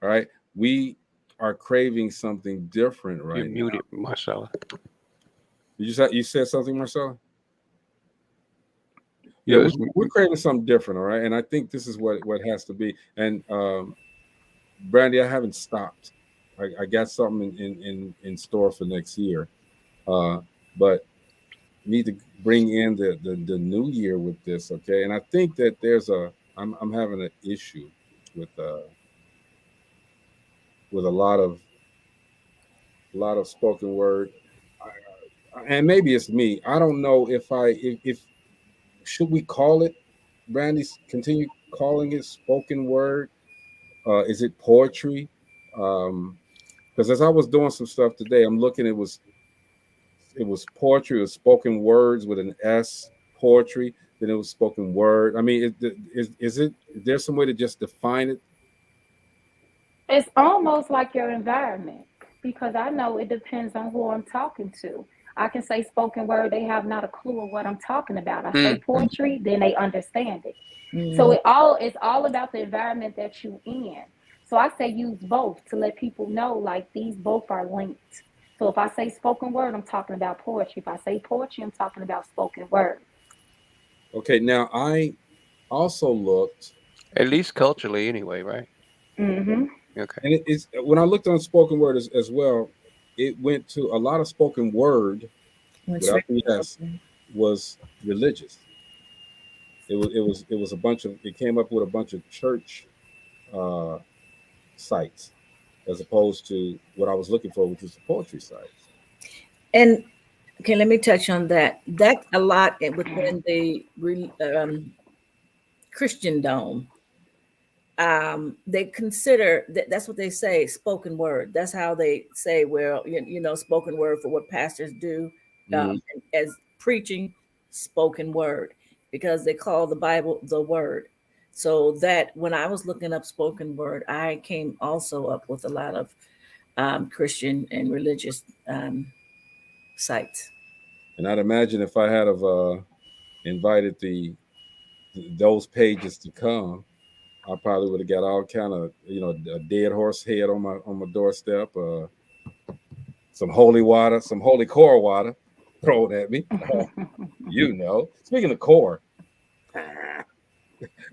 All right, we are craving something different You're right now. muted, Marcella. You said something, Marcella? Yeah, Yeah, we're craving something different, all right. And I think this is what has to be. And Brandy, I haven't stopped. I got something in store for next year, but need to bring in the new year with this, okay? And I think that I'm having an issue with with a lot of spoken word, and maybe it's me. I don't know if should we call it, Brandy? Continue calling it spoken word. Is it poetry? Because as I was doing some stuff today, I'm looking. It was poetry. It was spoken words with an S. Poetry. Then it was spoken word. I mean, is it? Is there some way to just define it? It's almost like your environment because I know it depends on who I'm talking to. I can say spoken word, they have not a clue of what I'm talking about. I say Mm. poetry, then they understand it. So Mhm. it's all about the environment that you in. So I say use both to let people know like these both are linked. So if I say spoken word, I'm talking about poetry. If I say poetry, I'm talking about spoken word. Okay. Now I also looked, At least culturally, anyway, right? Mm-hmm. Okay. and it's when I looked on spoken word as well. It went to a lot of spoken word Went without straight the to S was religious. It was a bunch of it came up with a bunch of church uh, sites as opposed to what I was looking for, which was the poetry sites. And okay, let me touch on that. That a lot within the Christendom. They consider that's what they say spoken word. That's how they say, well, spoken word for what pastors do Mhm. as preaching spoken word because they call the Bible the word. So that when I was looking up spoken word, I came also up with a lot of Christian and religious sites. And I'd imagine if I had of invited those pages to come, I probably would have got all kind of a dead horse head on my doorstep, some holy water, some holy core water thrown at me. Speaking of core,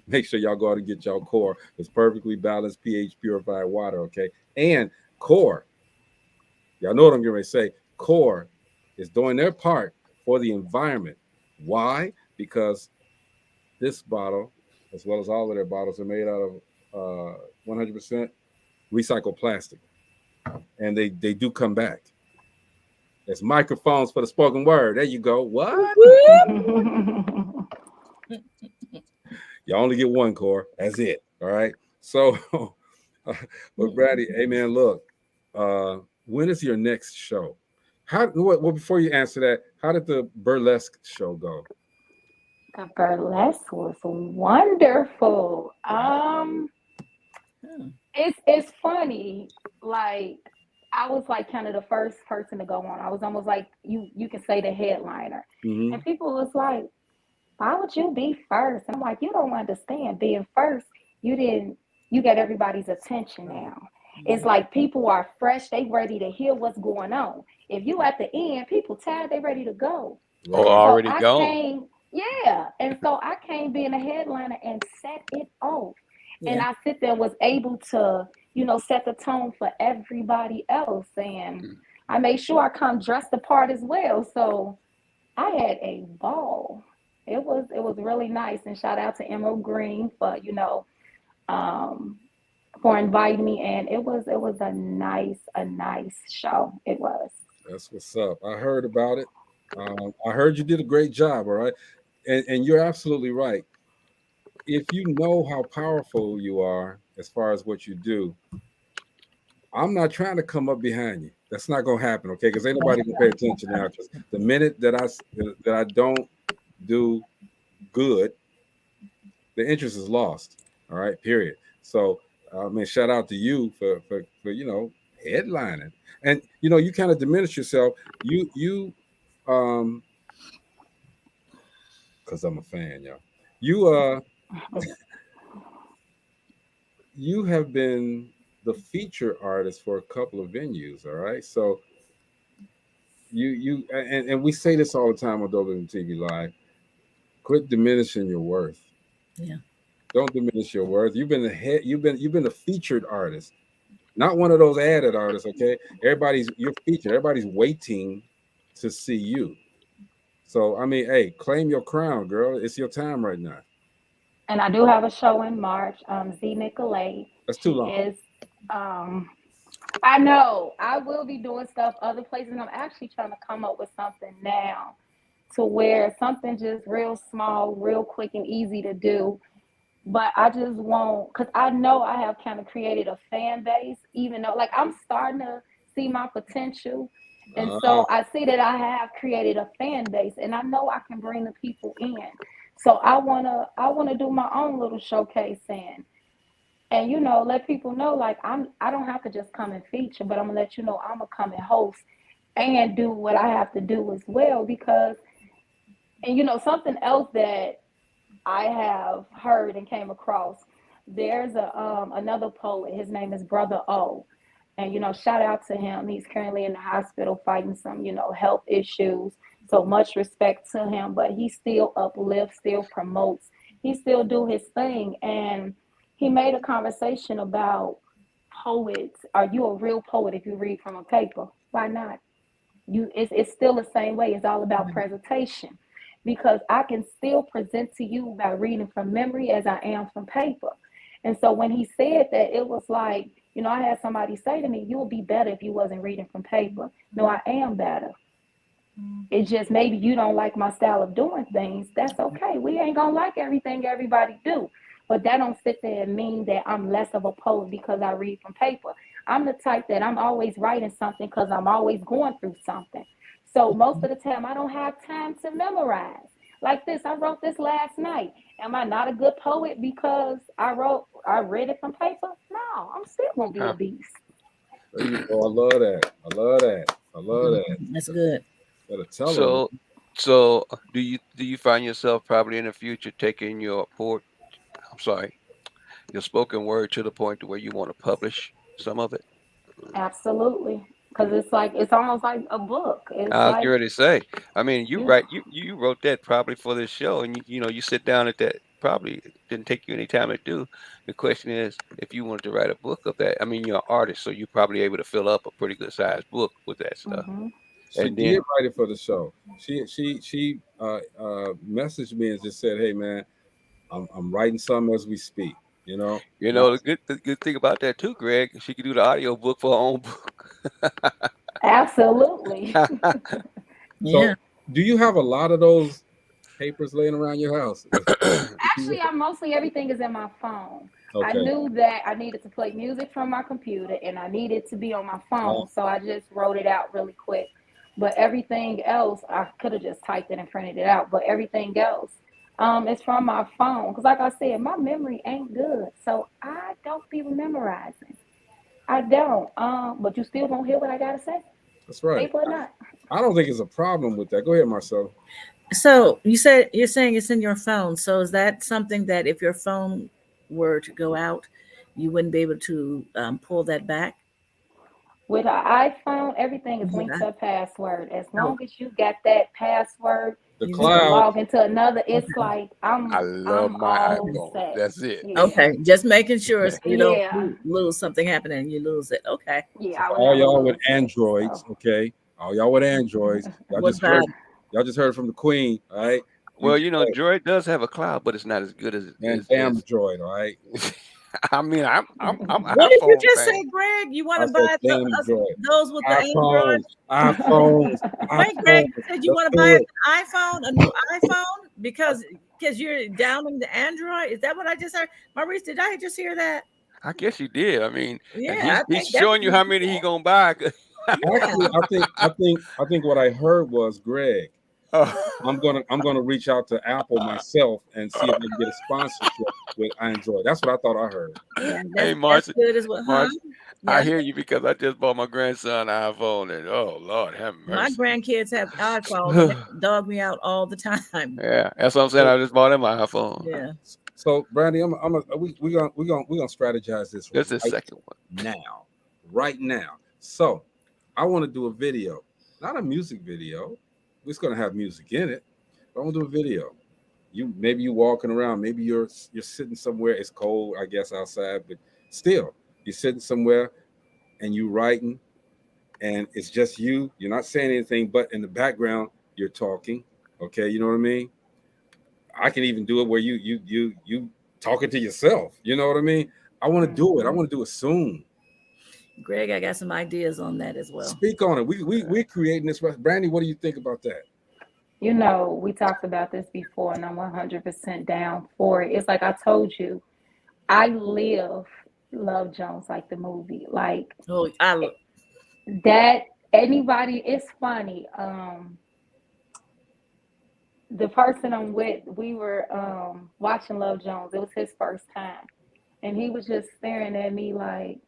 make sure y'all go out and get y'all core. It's perfectly balanced pH purified water, okay? And core, y'all know what I'm going to say. Core is doing their part for the environment. Why? Because this bottle, as well as all of their bottles, are made out of 100% recycled plastic, and they do come back. It's microphones for the spoken word. There you go. What? You only get one core. That's it. All right. So, but Brady, hey man, look, when is your next show? Well, before you answer that, how did the burlesque show go? The burlesque was wonderful. Hmm. It's funny. Like I was like kind of the first person to go on. I was almost like you can say the headliner. Mm-hmm. And people was like, why would you be first? And I'm like, you don't understand. Being first, you get everybody's attention now. It's like people are fresh, they ready to hear what's going on. If you at the end, people tired, they ready to go. Or Right. And so already I gone. came, yeah. And so I came being a headliner and set it off. And Yeah. I sit there was able to, set the tone for everybody else. And Mm. I made sure I come dressed the part as well. So I had a ball. It was really nice. And shout out to Emerald Green for, um, for inviting me. And it was a nice show. It was. That's what's up. I heard about it. I heard you did a great job. All right, and you're absolutely right. If you know how powerful you are as far as what you do, I'm not trying to come up behind you. That's not gonna happen, okay? Because ain't nobody gonna pay attention now. Because the minute that I don't do good, the interest is lost. All right, period. So I mean, shout out to you for headlining, and you kind of diminish yourself. Um because I'm a fan, y'all. You you have been the feature artist for a couple of venues, all right? So and we say this all the time on WTV Live. Quit diminishing your worth. Yeah. Don't diminish your worth. You've been a featured artist, not one of those added artists. Okay, you're featured. Everybody's waiting to see you. So I mean, hey, claim your crown, girl. It's your time right now. And I do have a show in March. Z Nicolay. That's She too long. is. I know. I will be doing stuff other places. And I'm actually trying to come up with something now, to where something just real small, real quick, and easy to do. But I just won't, because I know I have kind of created a fan base, even though, like, I'm starting to see my potential. And so I see that I have created a fan base, and I know I can bring the people in. So I wanna do my own little showcase and let people know, like, I don't have to just come and feature, but I'm gonna let you know I'm gonna come and host and do what I have to do as well. Because and something else that I have heard and came across, there's another poet. His name is Brother O. And shout out to him. He's currently in the hospital fighting some health issues. So much respect to him, but he still uplifts, still promotes, he still do his thing. And he made a conversation about poets. Are you a real poet if you read from a paper? Why not? It's still the same way. It's all about presentation, because I can still present to you by reading from memory as I am from paper. And so when he said that, it was like, I had somebody say to me, you'll be better if you wasn't reading from paper. No, I am better. It's just maybe you don't like my style of doing things. That's okay. We ain't gonna like everything everybody do. But that don't sit there and mean that I'm less of a poet because I read from paper. I'm the type that I'm always writing something because I'm always going through something. So most of the time I don't have time to memorize. Like this, I wrote this last night. Am I not a good poet because I read it from paper? No, I'm still gonna be a beast. There you go. I love that. I love that. I love that. That's good. Gotta tell them. So do you find yourself probably in the future taking your your spoken word to the point to where you want to publish some of it? Absolutely. Because it's almost like a book. It's I was like ready to say. I mean, you you write you wrote that probably for this show, and you sit down at that. Probably didn't take you any time to do. The question is, if you wanted to write a book of that, I mean, you're an artist, so you're probably able to fill up a pretty good sized book with that stuff. She And did then, write it for the show. She messaged me and just said, "Hey man, I'm writing some as we speak." the good thing about that too, Greg, she could do the audio book for her own book. absolutely. So, do you have a lot of those papers laying around your house? Actually, mostly everything is in my phone. I Okay. knew that I needed to play music from my computer and I needed to be on my phone, so I just wrote it out really quick. But everything else, I could have just typed it and printed it out. But everything else, is from my phone. Because, like I said, my memory ain't good, so I don't be memorizing. I don't. But you still gonna hear what I gotta say, That's right. paper or not. I don't think it's a problem with that. Go ahead, Marcel. So you're saying it's in your phone. So is that something that if your phone were to go out, you wouldn't be able to pull that back? With an iPhone, everything is linked to a password. As long as you got that password, The you can cloud. log into another. It's like I love I'm my all iPhone. set. That's it. Yeah. Okay, just making sure you don't Yeah. lose something happening. You lose it. Okay. Yeah, I would All never y'all with lose it. Androids, So okay? All y'all with Androids, What about y'all just heard from the Queen, all right? Well, Droid does have a cloud, but it's not as good as Man, as, damn as Droid, all right? I mean, I'm an What did you iPhone just fan. say, Greg? You want I to said buy us, Android. those with the Android? iPhones. Wait, Greg, you said you Let's want to do buy it. an iPhone, a new iPhone, because you're downing the Android. Is that what I just heard, Maurice? Did I just hear that? I guess you did. I mean, and Yeah, I he's think that's showing you how many he gonna buy. yeah. Actually, I think what I heard was Greg. I'm gonna reach out to Apple myself and see if I can get a sponsorship with Android. That's what I thought I heard. Yeah, Hey, that's Marcy, good as well, huh? Marcy, I Yeah. hear you because I just bought my grandson an iPhone, and oh Lord, have My mercy. grandkids have iPhones and they dog me out all the time. Yeah, that's what I'm saying. So, I just bought him an iPhone. Yeah. so Brandy, we're gonna strategize this This is the right second one. now, right now. So, I want to do a video, not a music video. It's gonna have music in it. But I want to do a video. Maybe you walking around, maybe you're sitting somewhere. It's cold, I guess, outside, but still, you're sitting somewhere and you writing, and it's just you. You're not saying anything, but in the background, you're talking. Okay, you know what I mean? I can even do it where you talking to yourself. You know what I mean? I want to do it. I want to do it soon. Greg, I got some ideas on that as well. Speak on it. We're creating this. Brandy, what do you think about that? You know, we talked about this before, and I'm 100% down for it. It's like I told you, I live Love Jones like the movie. Like Oh, I look. that anybody, it's funny. The person I'm with, we were watching Love Jones. It was his first time. And he was just staring at me like,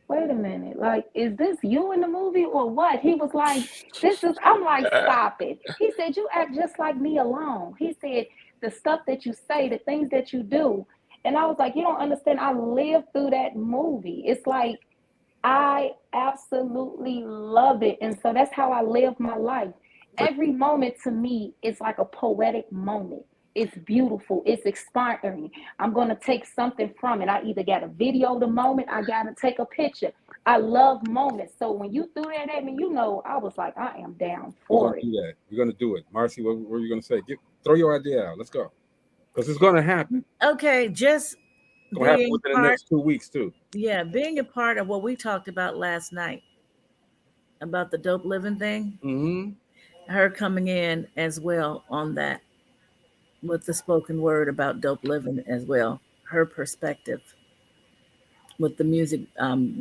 wait a minute, like, is this you in the movie or what? He was like, this is, I'm like, stop it. He said, you act just like me alone. He said, the stuff that you say, the things that you do. And I was like, you don't understand. I lived through that movie. It's like, I absolutely love it. And so that's how I live my life. But Every moment to me is like a poetic moment. It's beautiful. It's inspiring. I'm going to take something from it. I either got to video the moment, I got to take a picture. I love moments. So when you threw that at me, you know, I was like, I am down We're gonna for it. do that. We're gonna do it. Marcy, what were you gonna say? Throw your idea out. Let's go. Because it's gonna happen. Okay, just It's gonna happen being within the part, next 2 weeks too. yeah, being a part of what we talked about last night about the dope living thing, Mm-hmm. her coming in as well on that with the spoken word about dope living as well, her perspective with the music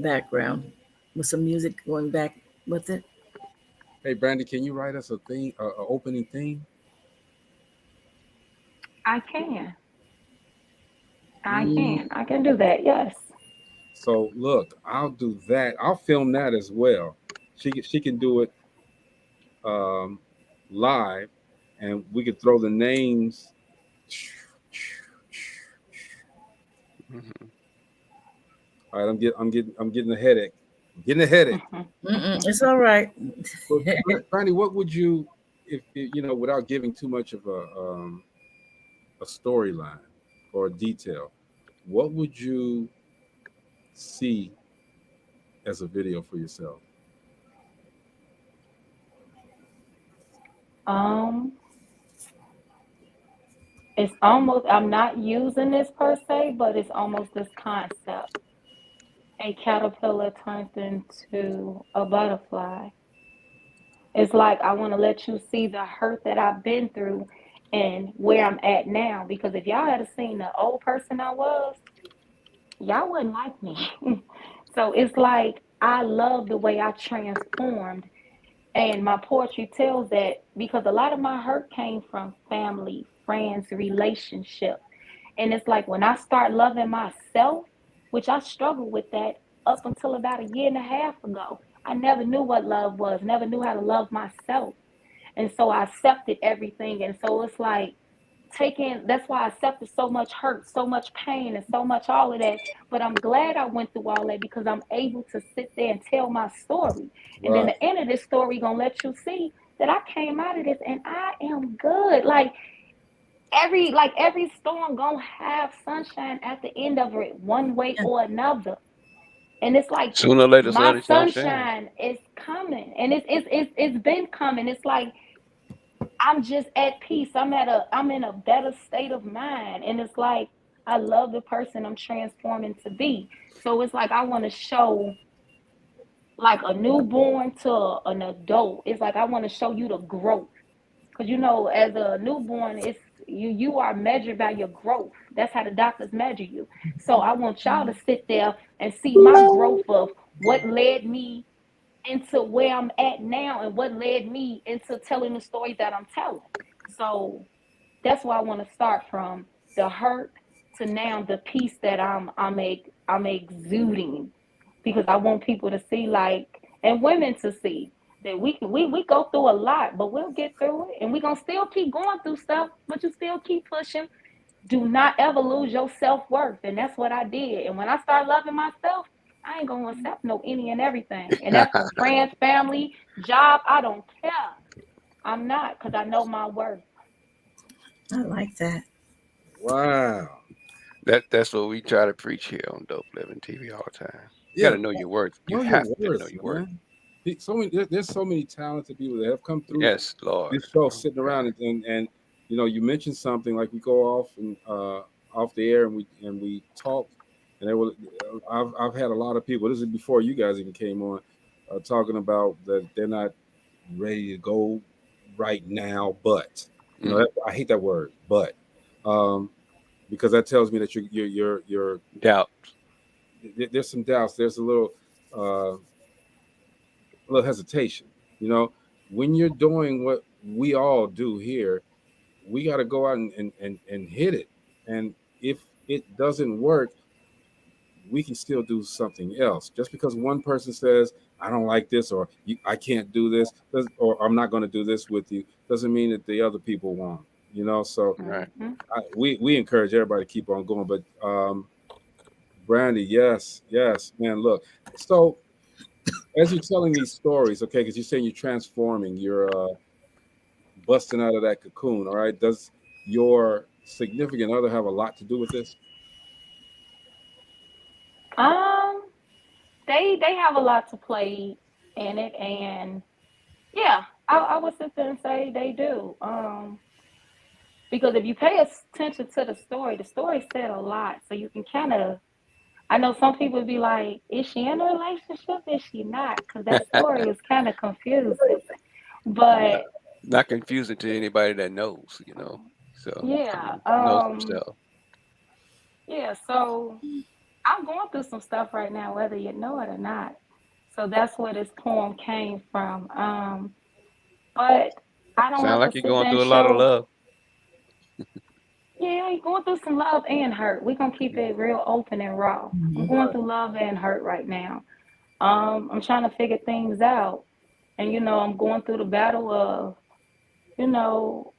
background, with some music going back with it. Hey, Brandy, can you write us a theme, a opening theme? I can. I Mm. can. I can do that. Yes. So look, I'll do that. I'll film that as well. She can do it um, live, and we could throw the names. mhm. All right, I'm getting a headache. I'm getting a headache. It's all right. But Brandy, what would you, if without giving too much of a storyline or a detail, what would you see as a video for yourself? Um, it's almost, I'm not using this per se, but it's almost this concept. A caterpillar turns into a butterfly. It's like I want to let you see the hurt that I've been through and where I'm at now. Because if y'all had seen the old person I was, y'all wouldn't like me. So it's like I love the way I transformed. And my poetry tells that because a lot of my hurt came from family, friends, relationship. And it's like when I start loving myself, which I struggled with that up until about a year and a half ago. I never knew what love was, never knew how to love myself. And so I accepted everything. And so it's like taking, that's why I accepted so much hurt, so much pain, and so much all of that. But I'm glad I went through all that because I'm able to sit there and tell my story. And then Right. the end of this story gonna let you see that I came out of this and I am good. Like every storm gonna have sunshine at the end of it, one way or another. And it's like Sooner or later, my sun shall shine. sunshine is coming, and it's been coming. It's like I'm just at peace. I'm in a better state of mind, and it's like I love the person I'm transforming to be. So it's like I want to show like a newborn to an adult. It's like I want to show you the growth. Because as a newborn, it's you are measured by your growth. That's how the doctors measure you. So I want y'all to sit there and see my growth of what led me into where I'm at now and what led me into telling the story that I'm telling. So that's why I want to start from the hurt to now the peace that I'm exuding, because I want people to see, like, and women to see that we go through a lot, but we'll get through it, and we're gonna still keep going through stuff, but you still keep pushing. Do not ever lose your self-worth. And that's what I did. And when I start loving myself, I ain't gonna accept no any and everything. And that's from friends, family, job. I don't care. I'm not, because I know my worth. I like that. Wow. That's what we try to preach here on Dope Living TV all the time. You Yeah. got to know your worth. You Know your have to worth, know your worth. man. There's so many talented people that have come through Yes, Lord. this show, sitting around and you mentioned something like we go off and off the air and we talk, and there were I've had a lot of people. This is before you guys even came on, talking about that they're not ready to go right now, but I hate that word, but because that tells me that you're doubt. There's some doubts. There's a little hesitation. When you're doing what we all do here, we got to go out and hit it. And if it doesn't work, we can still do something else. Just because one person says, I don't like this, or I can't do this, or I'm not going to do this with you, doesn't mean that the other people won't. So right. We encourage everybody to keep on going. But Brandy, yes, man, look. So as you're telling these stories, okay, because you're saying you're transforming, you're busting out of that cocoon, all right? Does your significant other have a lot to do with this? They have a lot to play in it, and yeah, I would sit there and say they do. Because if you pay attention to the story said a lot, so you can kind of. I know some people be like, "Is she in a relationship? Is she not?" Because that story is kind of confusing. But not confusing to anybody that knows, So yeah, knows themselves. yeah. So I'm going through some stuff right now, whether you know it or not. So that's where this poem came from. But I don't Sound have to like you're sit going there and through a lot of show. love. Yeah, I'm going through some love and hurt. We're gonna keep it real open and raw. I'm going through love and hurt right now. I'm trying to figure things out. And I'm going through the battle of, you know,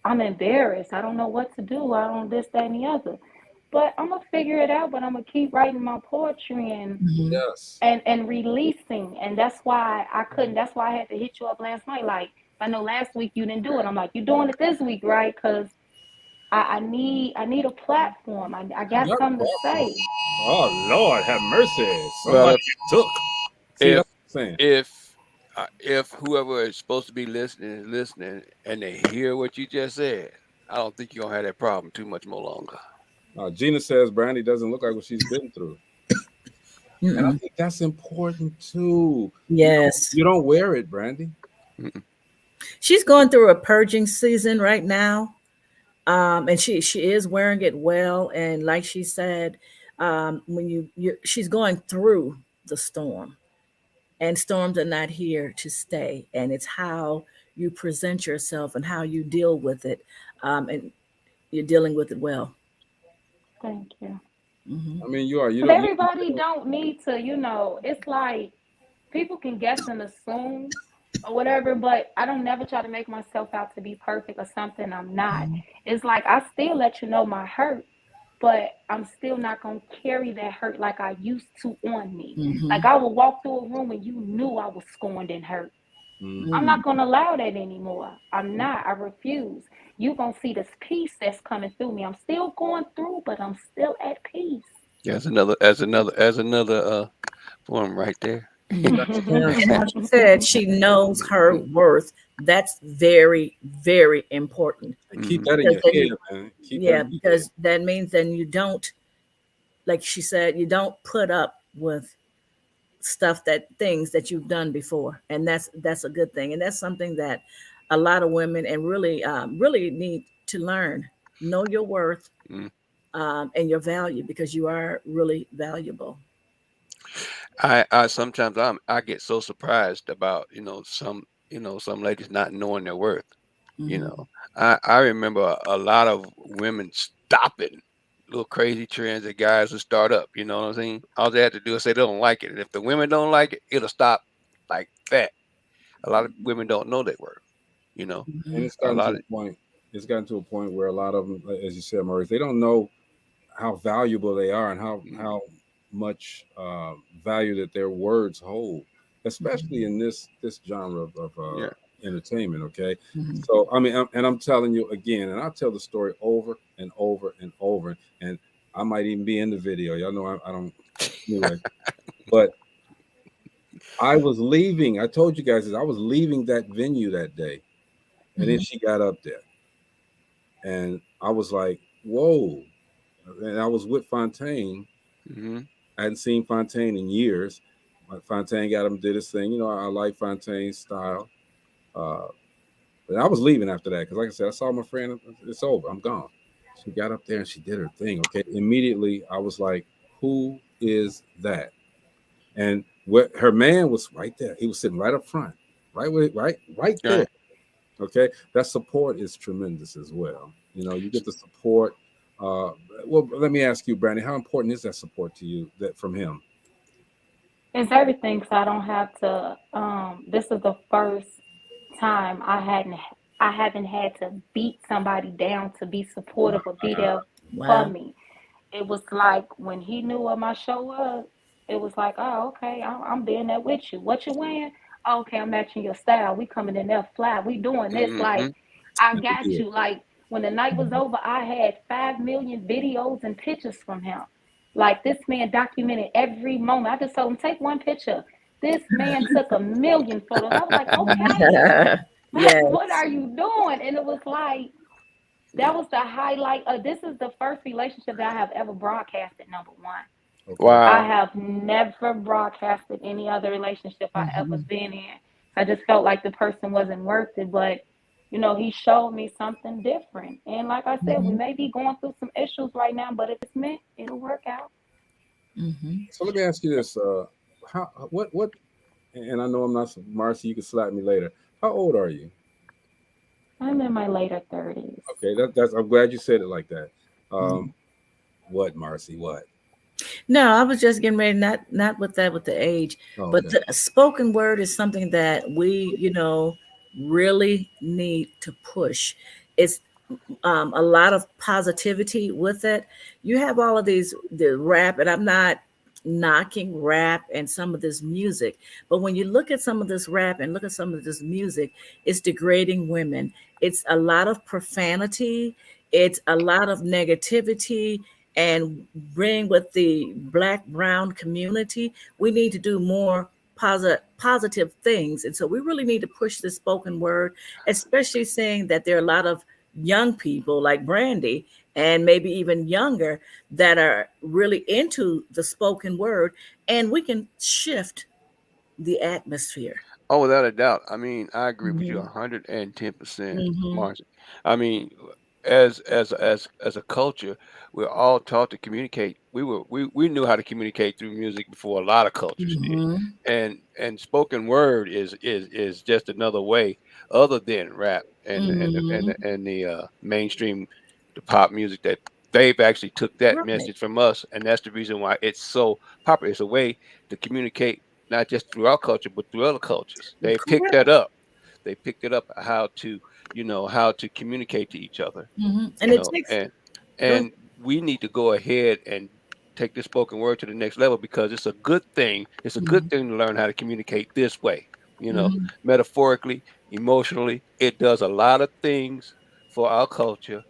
I'm embarrassed. I don't know what to do. I don't this, that, and the other. But I'm gonna figure it out. But I'm gonna keep writing my poetry Yes. and releasing. And that's why I couldn't. That's why I had to hit you up last night. Like, I know last week you didn't do it. I'm like, you're doing it this week, right? Because I need a platform. I got something to say. Oh Lord, have mercy. Somebody took. See, that's what I'm saying. If whoever is supposed to be listening is listening and they hear what you just said, I don't think you're gonna have that problem too much more longer. Gina says Brandy doesn't look like what she's been through. And I think that's important too. Yes. You don't wear it, Brandy. She's going through a purging season right now. And she is wearing it well. And like she said, when she's going through the storm, and storms are not here to stay. And it's how you present yourself and how you deal with it. And you're dealing with it well. Thank you. I mean, you are. But everybody don't need to, it's like people can guess and assume or whatever, but I don't never try to make myself out to be perfect or something I'm not. It's like I still let you know my hurt, but I'm still not going to carry that hurt like I used to on me. Like I would walk through a room and you knew I was scorned and hurt. I'm not going to allow that anymore. I'm not. I refuse. You're going to see this peace that's coming through me. I'm still going through, but I'm still at peace. Yeah, as another form right there. And like she said, she knows her worth That's very, very important. Keep Mhm. that in Because your then head, you, man. Keep that yeah, in your head. because that means then you don't, like she said, you don't put up with stuff that things that you've done before, and that's a good thing, and that's something that a lot of women and really really need to learn. Know your worth, Mm. and your value, because you are really valuable. I sometimes I get so surprised about, some ladies not knowing their worth. You Hmm. know, I remember a lot of women stopping little crazy trends that guys would start up. You know what I'm saying? All they have to do is say they don't like it, and if the women don't like it, it'll stop like that. A lot of women don't know their worth. You know, And Hmm. it's a gotten to lot a of point. It's gotten to a point where a lot of them, as you said, Maurice, they don't know how valuable they are and mm, how much value that their words hold, especially in this genre of yeah. entertainment. Okay, Hmm. so I mean, I'm telling you again, and I'll tell the story over and over and over, and I might even be in the video. Y'all know I don't anyway, but I was leaving. I told you guys this. I was leaving that venue that day, and then Hmm. she got up there, and I was like, "Whoa!" And I was with Fontaine. Hmm. I hadn't seen Fontaine in years. Fontaine got him did his thing. You know, I like Fontaine's style. Uh, but I was leaving after that because, like I said, I saw my friend. It's over. I'm gone. She got up there and she did her thing. Okay. Immediately, I was like, "Who is that?" And what her man was right there. He was sitting right up front, right there. Right. Okay. That support is tremendous as well. You know, you get the support. Uh, well, let me ask you, Brandy, how important is that support to you that from him? It's everything, so I don't have to. This is the first time I haven't had to beat somebody down to be supportive or be there for Wow. me. It was like when he knew what my show was, it was like, oh, okay, I'm being there with you. What you wearing? Oh, okay, I'm matching your style. We coming in there fly. We doing this. Like, Hmm. I That's got good. you. Like, when the night was over, I had 5 million videos and pictures from him. Like, this man documented every moment. I just told him, take one picture. This man took 1 million photos. I was like, okay, like, what Yes. are you doing? And it was like, that was the highlight. This is the first relationship that I have ever broadcasted. Number one, Okay. I Wow. have never broadcasted any other relationship I ever Hmm. been in. I just felt like the person wasn't worth it. But he showed me something different. And like I said, we Hmm. may be going through some issues right now, but if it's meant, it'll work out. Hmm. So let me ask you this: how what? And I know I'm not Marcy. You can slap me later. How old are you? I'm in my later 30s. Okay, that's. I'm glad you said it like that. Um, what, Marcy? What? No, I was just getting ready, not with that with the age, Oh, but okay. the spoken word is something that we, really need to push. It's a lot of positivity with it. You have all of the rap, and I'm not knocking rap and some of this music, but when you look at some of this rap and look at some of this music, it's degrading women. It's a lot of profanity. It's a lot of negativity. And bring with the black brown community, we need to do more positive things. And so we really need to push the spoken word, especially saying that there are a lot of young people like Brandy and maybe even younger that are really into the spoken word, and we can shift the atmosphere. Oh, without a doubt. I mean, I agree with you Hmm. 110%, Hmm. Marcy. I mean, as a culture, we're all taught to communicate. We knew how to communicate through music before a lot of cultures did, Hmm. and spoken word is just another way other than rap Hmm. and the mainstream, the pop music that they've actually took that Right. message from us, and that's the reason why it's so popular. It's a way to communicate not just through our culture, but through other cultures. They picked that Correct. up. They picked it up how to, how to communicate to each other, And it takes and go. we need to go ahead and take the spoken word to the next level because it's a good thing. It's a good Hmm. thing to learn how to communicate this way, Hmm. metaphorically, emotionally. It does a lot of things for our culture,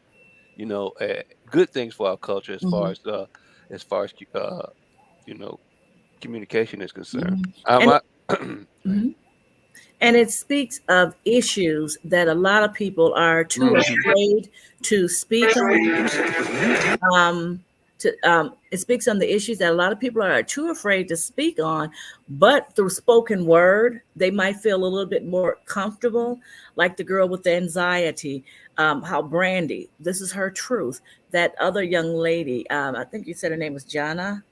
good things for our culture Hmm. as far as you know communication is concerned. Hmm. Um, And I, mhm. And it speaks of issues that a lot of people are too afraid to speak on. It speaks on the issues that a lot of people are too afraid to speak on, but through spoken word, they might feel a little bit more comfortable. Like the girl with the anxiety, how Brandy, this is her truth. That other young lady, I think you said her name was Jana.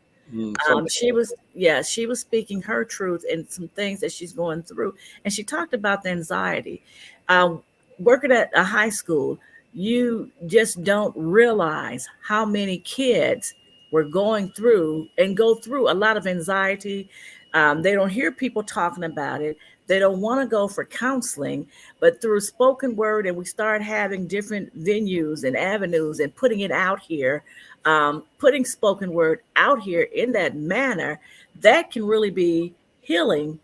She was speaking her truth and some things that she's going through, and she talked about the anxiety. Um, Working at a high school, you just don't realize how many kids were going through and go through a lot of anxiety. They don't hear people talking about it. They don't want to go for counseling, but through spoken word, and we start having different venues and avenues and putting it out here, putting spoken word out here in that manner, that can really be healing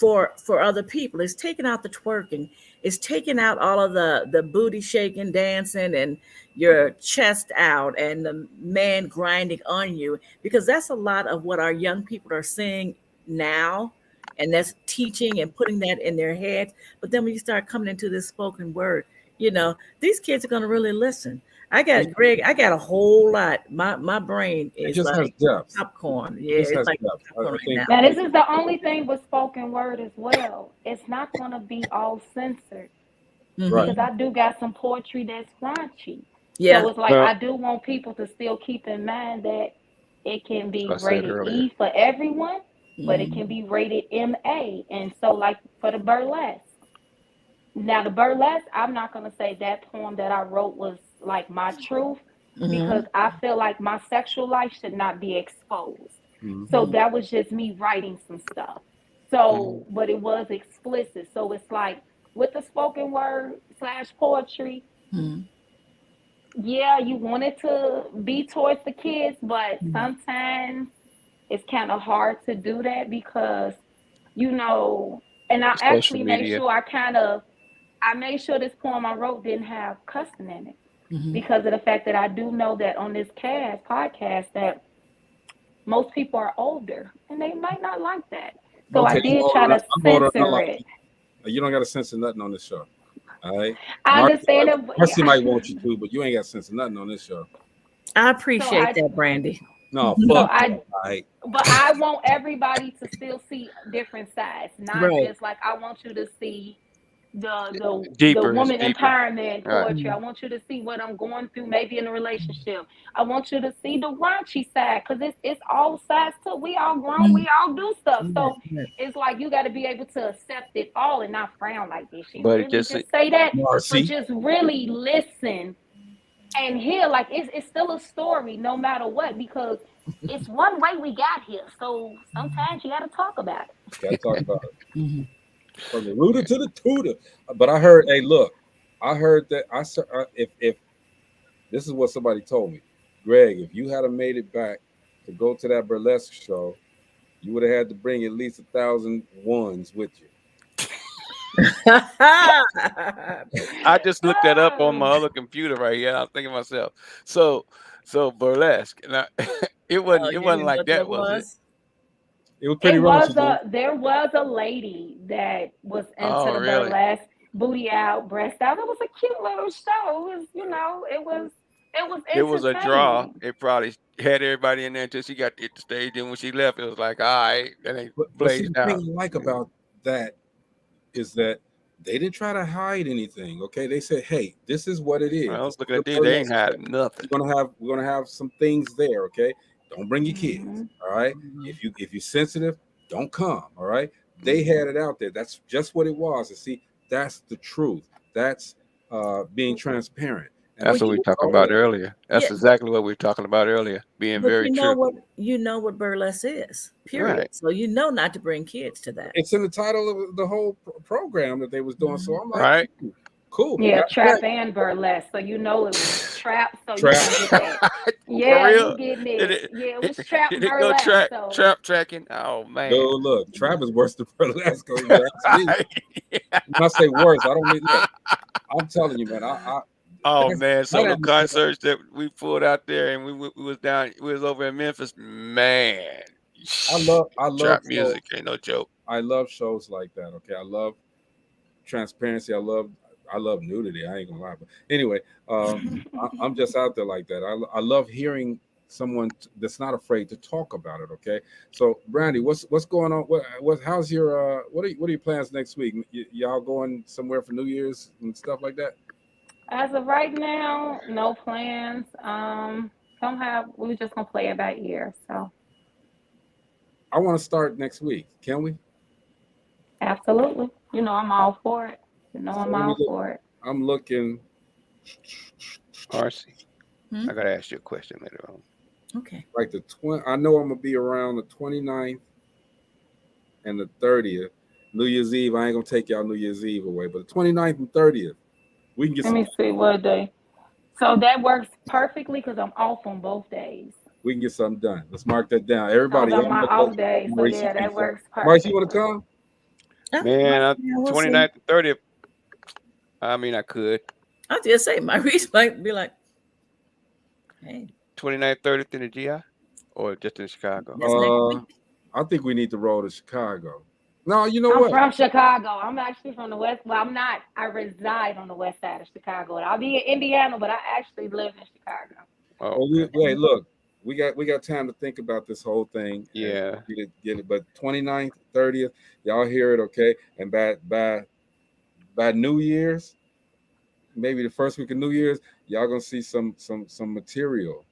for other people. It's taking out the twerking. It's taking out all of the booty shaking, dancing, and your chest out, and the man grinding on you, because that's a lot of what our young people are seeing now, and that's teaching and putting that in their heads. But then when you start coming into this spoken word, these kids are going to really listen. I got Greg. I got a whole lot. My brain It is just has like depth. popcorn. It Yeah, just it's has like depth. popcorn I right think now. Now, this is the only thing with spoken word as well. It's not going to be all censored right. because I do got some poetry that's raunchy. Yeah. So it's like Well, I do want people to still keep in mind that it can as be I said rated earlier. E for everyone, but it Mhm. can be rated MA. And so, like for the burlesque, now the burlesque, I'm not going to say that poem that I wrote was like my truth because Mhm. I feel like my sexual life should not be exposed. So Mm-hmm. that was just me writing some stuff. Mhm. So, but it was explicit. So it's like with the spoken word slash poetry, Mhm. yeah, you want it to be towards the kids, but Mhm. sometimes it's kind of hard to do that because, you know, and I Social actually made media. sure I made sure this poem I wrote didn't have cussing in it Mhm. because of the fact that I do know that on this podcast that most people are older and they might not like that. So I Okay, did try to I'm older and I censor like it. you. You don't got to censor nothing on this show. All right. I understand it. Marcy might want you to, but you ain't got to censor nothing on this show. I So appreciate I that, Brandy. No, so fuck. I All right. but I want everybody to still see different sides, not Right. just like I want you to see the Deeper. It's woman deeper. empowerment All right. poetry. I Mhm. want you to see what I'm going through, maybe in a relationship. I want you to see the raunchy side because it's all sides too. We all grown, Mhm. we all do stuff. Right, So right. it's like you got to be able to accept it all and not frown like this. She But it really just just say that, but Marcy. just really listen and hear. Like it's still a story, no matter what, because it's one way we got here. So sometimes you got to talk about it. Got to talk about it. Mhm. From the rooter to the tutor. But I heard, hey, look, I heard that if this is what somebody told me, Greg, if you had made it back to go to that burlesque show, you would have had to bring at least 1,000 ones with you. I just looked that up on Oh. my other computer right here. I was thinking to myself, so burlesque. Now, it Oh, wasn't you didn't know like what that that, was it? was? It was pretty raunchy, though. There was a lady that was into Oh, the really? burlesque, booty out, breast out. It was a cute little show. It was, it was It was a draw. entertaining. It probably had everybody in there until she got to the stage. Then when she left, it was like, all right, and they But see, the blazed thing out. I like about that is that they didn't try to hide anything. Okay, they said, "Hey, this is what it When is. I This was is looking the at these, they ain't burlesque show. hiding nothing. We're gonna have some things there. Okay, don't bring your kids. Mhm. All right. Mhm. If you're sensitive, don't come. All right. They Mhm. had it out there. That's just what it was. And see, that's the truth. That's being transparent. And Well, That's that's what we what were you, it's talking all about about. earlier. yeah, That's exactly what we were talking about earlier. Being but very true. you know what burlesque is, period. Right. So you know not to bring kids to that. It's in the title of the whole program that they was doing. So Mhm. I'm like, Right. cool. Yeah, Matter of trap fact, and burlesque. So you know it was trap. So you trap. gonna get that. For Yeah, you real? getting Did it. it? Yeah, it was trap Did it go burlesque. So trap tracking? Oh No, man. look, trap is worse than burlesque. If you ask me. When I say worse, I don't mean look. I'm telling you, man. I Oh that's man, that solo atmosphere. concerts that we pulled out there, and we was down. We was over in Memphis. Man, I love trap shows. music ain't no joke. I love shows like that. Okay, I love transparency. I love nudity. I ain't gonna lie, but anyway, I'm just out there like that. I love hearing someone that's not afraid to talk about it. Okay, so Brandy, what's going on? How's your what are your plans next week? Y'all going somewhere for New Year's and stuff like that? As of right now, no plans. Don't have. We're just gonna play it by ear. So I want to start next week. Can we? absolutely, I'm all for it. So I'm let me all look. for it. I'm looking. RC, Hmm? I gotta ask you a question later on. Okay. Like the 20, I know I'm gonna be around the 29th and the 30th. New Year's Eve, I ain't gonna take y'all New Year's Eve away, but the 29th and 30th, we can get Let some me see what day. So that works perfectly because I'm off on both days. we can get something done. Let's mark that down. Those Everybody, are I'm my gonna off let days. So Maurice yeah, speak that for. works Maurice, you wanna perfectly. come? Man, We'll see. 29th and 30th. I mean, I could. I'll just say my reach might be like, hey, 29th, 30th in the GI, or just in Chicago. that's next week. I think we need to roll to Chicago. No, you know I'm what? from Chicago. I'm actually from the West. Well, I'm not. I reside on the west side of Chicago. I'll be in Indiana, but I actually live in Chicago. Oh, Well, okay. wait, look, we got time to think about this whole thing and Yeah. get it. But 29th, 30th, y'all hear it, okay? And by New Year's, maybe the first week of New Year's, y'all gonna see some material.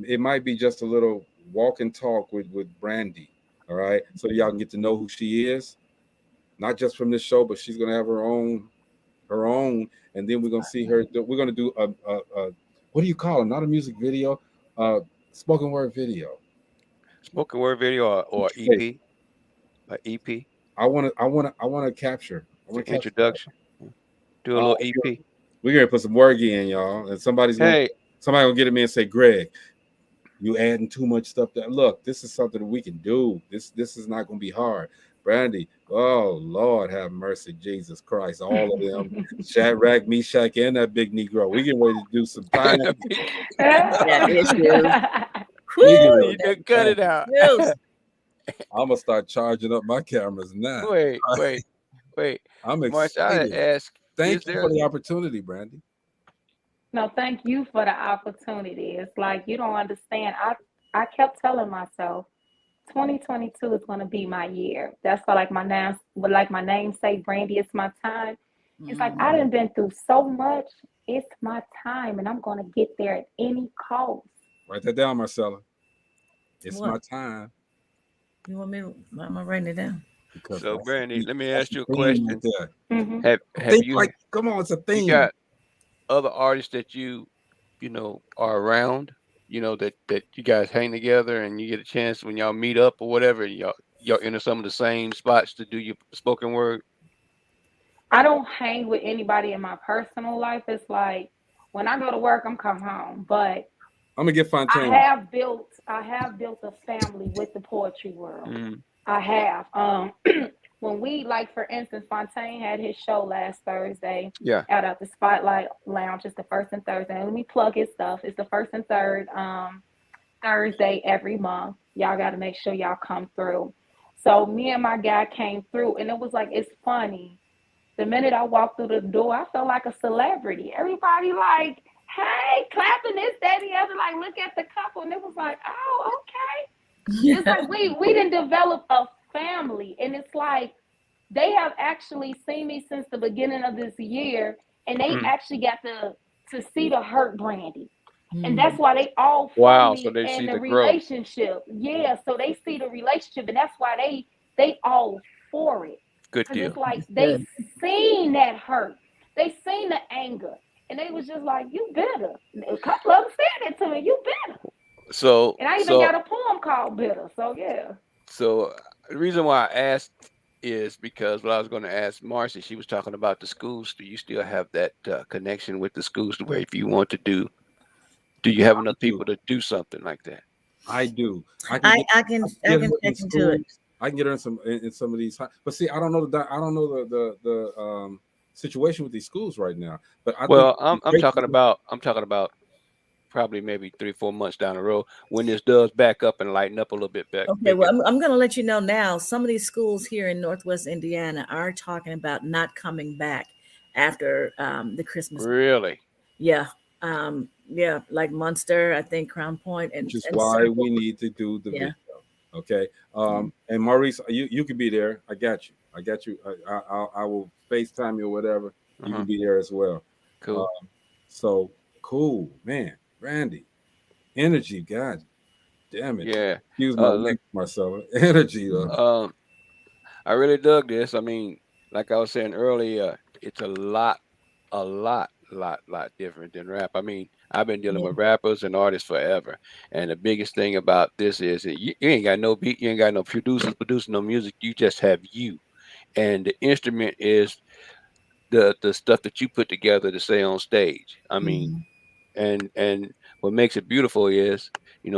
It might be just a little walk and talk with Brandy, all right? So y'all can get to know who she is, not just from this show, but she's gonna have her own, and then we're gonna see her. We're gonna do a what do you call it? Not a music video, spoken word video. Spoken word video or Hey, EP, like EP. I want to capture. I It's an want to capture that. introduction. Do a little EP. We're gonna put some work in, y'all, and Hey, somebody gonna get at me and say, Greg, you adding too much stuff. That look, this is something that we can do. This is not gonna be hard. Brandy, oh Lord, have mercy, Jesus Christ, all of them, Shadrach, Meshach, and that big Negro. We getting ready to do some time. That issue. We getting Woo, ready you to done do cut time. it out. yes. I'm gonna start charging up my cameras now. Wait. I'm Marcia, I excited. ask, is Thank you there for the opportunity, Brandy. No, thank you for the opportunity. It's like you don't understand. I kept telling myself 2022 is going to be my year. That's why like my name say, Brandy, it's my time. It's like I done been through so much. It's my time, and I'm going to get there at any cost. Write that down, Marcella. It's What? my time. You want me to, am I writing it down? Because so, Brandy? Let me that's ask the you a theme right question. there. Hmm. Have Think you like, come on, it's a you theme. got other artists that are around? That you guys hang together and you get a chance when y'all meet up or whatever. Y'all enter some of the same spots to do your spoken word. I don't hang with anybody in my personal life. It's like when I go to work, I'm come home. But I'm gonna get I Fontaine. have built a family with the poetry world. Mm, I have. When we like for instance, Fontaine had his show last Thursday yeah. out at the Spotlight Lounge. It's the first and Thursday. And let me plug his stuff. It's the first and third Thursday every month. Y'all got to make sure y'all come through. So me and my guy came through, and it was like it's funny. The minute I walked through the door, I felt like a celebrity. Everybody like, hey, clapping this, that, the other. Like, look at the couple, and it was like, oh, okay. It's like we didn't develop a family, and it's like they have actually seen me since the beginning of this year, and they Mm. actually got to see the hurt Brandy. And that's why they all for Wow. So me they in see the the growth. relationship. Yeah, so they see the relationship, and that's why they all for it. Good Cause deal. it's like they Good. seen that hurt, they seen the anger, and they was just like, "You bitter." A couple of them said it to me, "You bitter," So and I even so got a poem called "Bitter." So yeah. so the reason why I asked is because what I was going to ask Marcy, she was talking about the schools. Do you still have that connection with the schools to where if you want to do you have I enough do. people to do something like that? I do. I can I, get I can I can I get can her in check into it. schools. I can get her in some of these. But see, I don't know the situation with these schools right now. But I think Well, it'd be I'm great. talking about probably maybe 3 or 4 months down the road when this does back up and lighten up a little bit back Okay, well, bigger. I'm going to let you know now. Some of these schools here in Northwest Indiana are talking about not coming back after the Christmas. Really? Yeah, yeah, like Munster, I think Crown Point, which is and why several. we need to do the Yeah. video. Okay. And Maurice, you can be there. I got you. I got you. I will FaceTime you or whatever. You can be there as well. Cool. So cool, man. Randy, energy, God damn it. Yeah. Excuse my Look, language, Marcella. Energy. I really dug this. I mean, like I was saying earlier, it's a lot different than rap. I mean, I've been dealing Yeah. with rappers and artists forever, and the biggest thing about this is that you ain't got no beat, you ain't got no producers producing no music. You just have you, and the instrument is the stuff that you put together to say on stage. I mean, Mhm. and what makes it beautiful is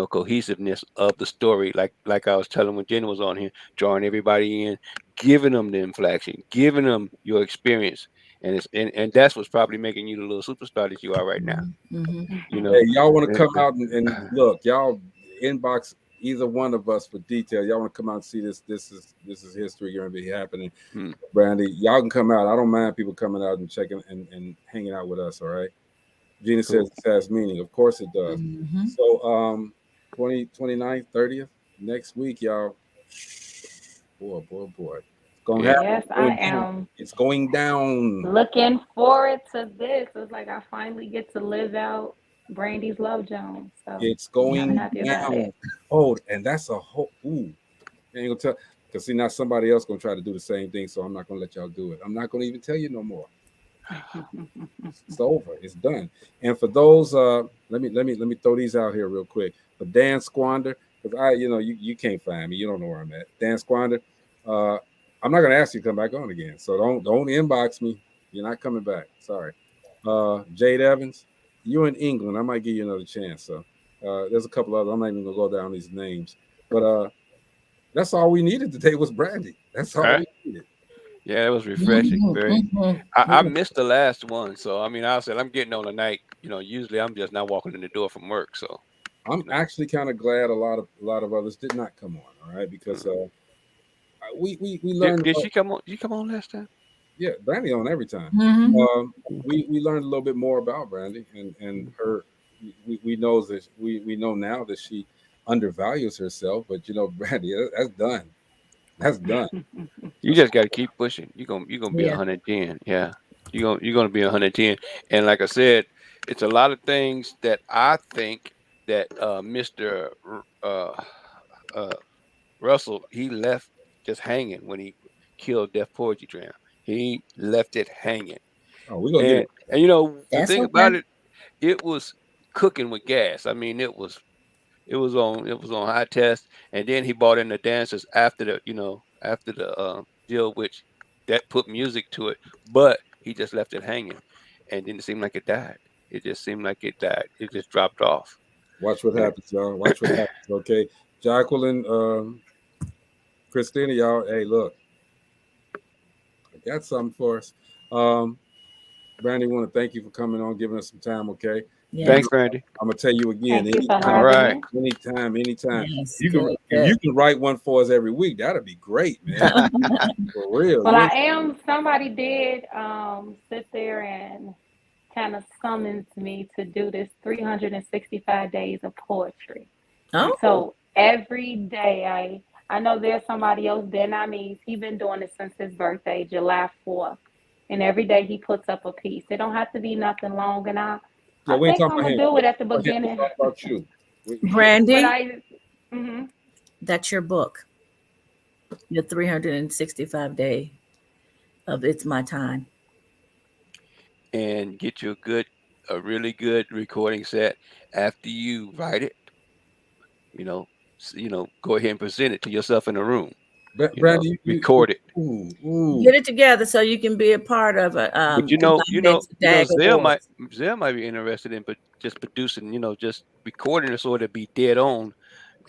cohesiveness of the story, like I was telling when Jenny was on here, drawing everybody in, giving them the inflection, giving them your experience, and that's what's probably making you the little superstar that you are right now. Mhm. you Hey, know y'all want to and, come out and look, y'all inbox either one of us for details. Y'all want to come out and see this. This is history going to be happening. hmm, Brandy, y'all can come out. I don't mind people coming out and checking and hanging out with us. All right. Gina says cool. it has meaning. Of course it does. Mhm. So 29th, 30th next week, y'all. Boy. It's gonna Yeah. happen. Yes, It's I going down. am It's going down. looking forward to this. It's like I finally get to live out Brandy's Love Jones. So It's I'm going happy about down. it. Oh, and that's a whole I ain't gonna tell because see now somebody else gonna try to do the same thing, so I'm not gonna let y'all do it. I'm not gonna even tell you no more. It's over. It's done. And for those, let me throw these out here real quick. For Dan Squander, because you can't find me. You don't know where I'm at. Dan Squander. Uh, I'm not gonna ask you to come back on again. So don't inbox me. You're not coming back. Sorry. Jade Evans, you're in England. I might give you another chance. So there's a couple others. I'm not even gonna go down these names. But that's all we needed today was Brandy. That's all All we right. needed. Yeah, it was refreshing. Mhm. Very. Mhm. I Yeah. missed the last one, so I mean, I said I'm getting on tonight. Usually I'm just not walking in the door from work, so I'm you know. actually kind of glad a lot of others did not come on. All right, because uh, we did learned. did she come on? Did you come on last time? Yeah, Brandy on every time. Mhm. We learned a little bit more about Brandy and her. We know that we know now that she undervalues herself, but Brandy, that's done. That's done. You just got to keep pushing. You're gonna be Yeah. 110. Yeah, you're gonna be 110. And like I said, it's a lot of things that I think that Mr. Uh, Russell, he left just hanging when he killed Def Poetry Jam. He left it hanging. Oh, we're gonna get And it. and the That's thing okay. about it, it was cooking with gas. I mean, it was on high test, and then he brought in the dancers after the deal, which that put music to it, but he just left it hanging, and didn't seem like it died. It just seemed like it died. It just dropped off. Watch what And happens, y'all. Watch what happens. Okay, Jacqueline, Christina, y'all. Hey, look, I got something for us. Um, Brandy, want to thank you for coming on, giving us some time. Okay, Yes. thanks, Brandy. I'm gonna tell you again, Thank you for All having right. me. anytime. Yes. You can Good. if you Good. can write one for us every week, that'd be great, man. For real. Well, I am. Somebody did sit there and kind of summons me to do this 365 days of poetry. And Oh. so every day I know there's somebody else, Ben Amis, he's been doing it since his birthday, July 4th. And every day he puts up a piece. It don't have to be nothing long. And Yeah, I we ain't think talking I'm about gonna him. do it at the We're beginning. talking about you. But Brandy, mhm. that's your book. Your 365 day of It's My Time. And get you a really good recording set after you write it. You know, go ahead and present it to yourself in the room. Brandy, Record it. ooh. Get it together so you can be a part of a But Diamond Dag Zell might Awards. Zell might be interested in, but just producing, just recording it so it'll be dead on,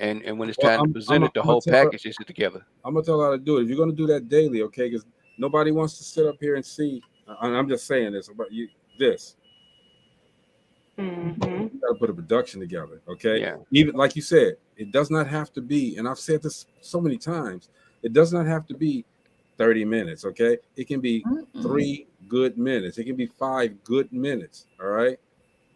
and when it's Well, time to present it, the whole package is together. I'm gonna tell her how to do it. If you're gonna do that daily, okay? Because nobody wants to sit up here and see. And I'm just saying this about you. This Mm-hmm. You got to put a production together, okay? Yeah. Even like you said, it does not have to be, and I've said this so many times, it does not have to be 30 minutes, okay? It can be 3 good minutes. It can be 5 good minutes, all right?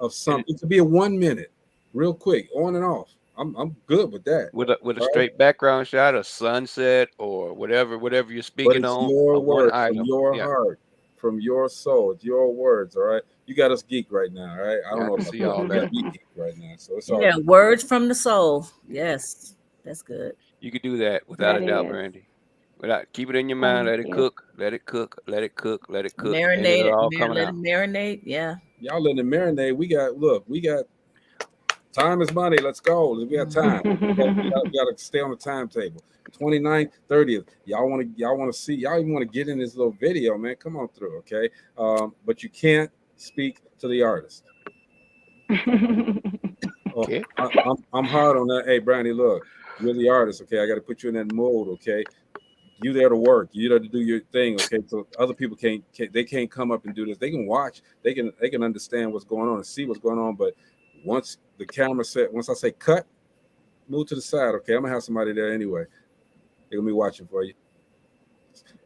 Of And something. It could be a 1 minute, real quick, on and off. I'm good with that. with a All right. straight background shot, a sunset, or whatever you're But speaking it's on, your one word from item. your Yeah, heart, from your soul, it's your words, all right? You got us geek right now, all right? I yeah, don't I know can about see that. all You got that. me geek right now, so it's all Yeah, good. words from the soul. Yes, that's good. You could do that without a That doubt, is. Brandy. Without keep it in your mind. Thank Let it you. cook. Let it cook. Let it cook. Let it cook, and Marinate it'll it, all coming let it out. marinate. Yeah. Y'all letting it marinate. We got time is money. Let's go. We got time. We got to stay on the timetable. 29th, 30th. Y'all want to see. Y'all even want to get in this little video, man. Come on through, okay? But you can't speak to the artist. Oh, Okay. I'm hard on that. Hey, Brandy, look, you're the artist, okay? I got to put you in that mode, okay? You there to work. You there to do your thing, okay? So other people can't come up and do this. They can watch. They can understand what's going on and see what's going on. But once the camera set, once I say cut, move to the side, okay? I'm gonna have somebody there anyway. They're gonna be watching for you.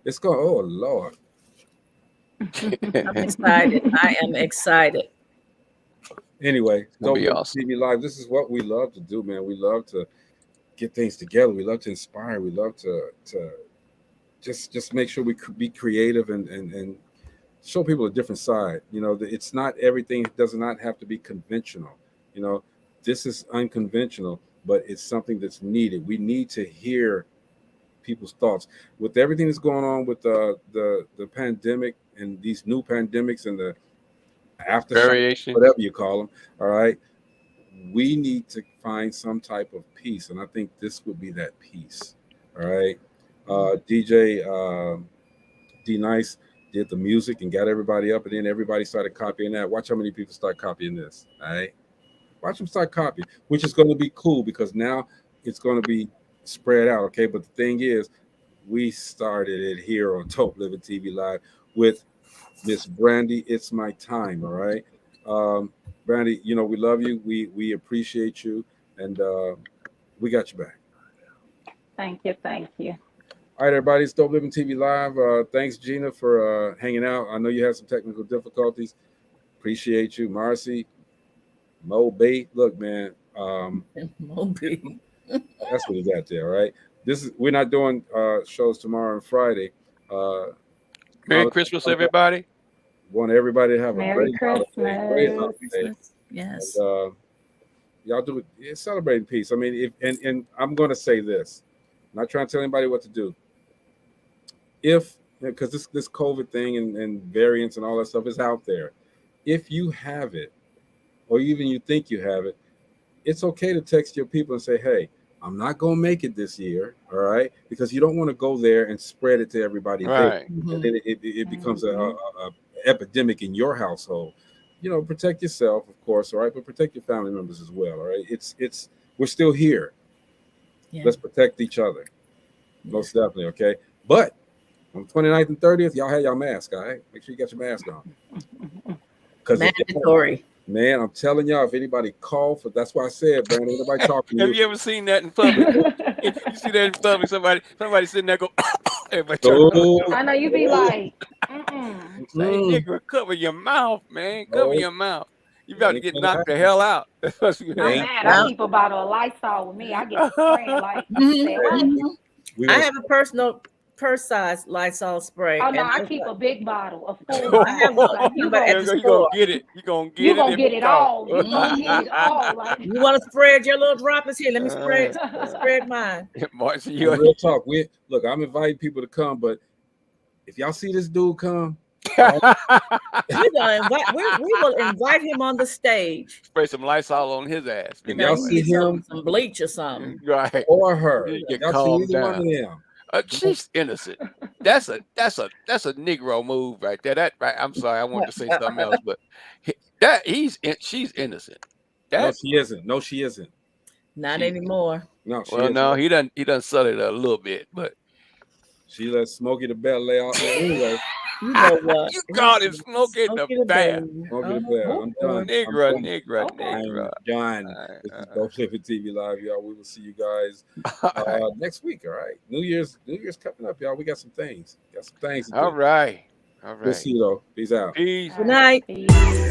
It's going. Oh Lord. I'm excited. I am excited. Anyway, It's gonna Dope be Living awesome. TV Live. This is what we love to do, man. We love to get things together. We love to inspire. We love to just make sure we be creative and show people a different side. You know, it's not everything. It does not have to be conventional. You know, this is unconventional, but it's something that's needed. We need to hear people's thoughts with everything that's going on with the pandemic and these new pandemics and the aftershock, Variations. whatever you call them. All right, we need to find some type of peace, and I think this would be that peace. All right, DJ D Nice did the music and got everybody up, and then everybody started copying that. Watch how many people start copying this. All right, watch them start copying, which is going to be cool because now it's going to be spread out. Okay, but the thing is, we started it here on Dope Living TV Live with Miss Brandy. It's my time. All right, Brandy. You know we love you. We appreciate you, and we got you back. Thank you. Thank you. All right, everybody. It's Dope Living TV Live. Thanks, Gina, for hanging out. I know you had some technical difficulties. Appreciate you, Marcy, Mo B. Look, man. Moby. That's what he got there, right? We're not doing shows tomorrow and Friday. Merry Christmas, everybody. Want everybody to have a Merry great holiday, great Christmas. holiday. Yes. And y'all do it, celebrating peace. I mean, and I'm going to say this, I'm not trying to tell anybody what to do. If because this COVID thing and variants and all that stuff is out there, if you have it, or even you think you have it, it's okay to text your people and say, hey, I'm not going to make it this year, all right? Because you don't want to go there and spread it to everybody there. Right. And then it becomes a epidemic in your household. You know, protect yourself, of course, all right? But protect your family members as well, all right? We're still here. Yeah. Let's protect each other. Most definitely, okay? But on the 29th and 30th, y'all have y'all mask, all right? Make sure you got your mask on. Mandatory. Man, I'm telling y'all, if anybody call for, that's why I said, Brandon, nobody talking to Have you ever seen that in public? You see that in public? Somebody sitting there go. Everybody turn around. I know you be like, Say, nigga, cover your mouth, man. Cover your mouth. You about to ain't get gonna knocked the happen. hell out. That's what's I'm gonna mad. happen. I keep a bottle of Lysol with me. I get to spraying like, say what? I have a personal purse size Lysol spray. Oh no, and I it's keep like- a big bottle, a full I have size. one. Like you But at go, the You gonna store. get it. You gonna you get it gonna if get it it comes. all. You gonna get it all. Like You want to spread your little droplets here? Let me spread mine. Marcy, And real talk. Look, I'm inviting people to come, but if y'all see this dude come, We're gonna invite. We will invite him on the stage. spray some Lysol on his ass. if Now, y'all you see need him some bleach or something. Right. or her, You get y'all see calmed either one of down. them, She's innocent. That's a Negro move right there. That right. I'm sorry. I wanted to say something else, but she's innocent. no, That she isn't. No, she isn't. Not she anymore. No, she well, isn't. no, he done subtle it a little bit, but She let Smokey the Bear lay out there anyway. You know what? You call it Smokey the Bear. Smokey the Bear. I'm done. Nigga, I'm done. nigga. I'm done. This is Dope Living TV Live, y'all. We will see you guys next week. All right. New Year's coming up, y'all. We got some things. To do. All right. We'll see you though. Peace out. Peace. Good night. Peace.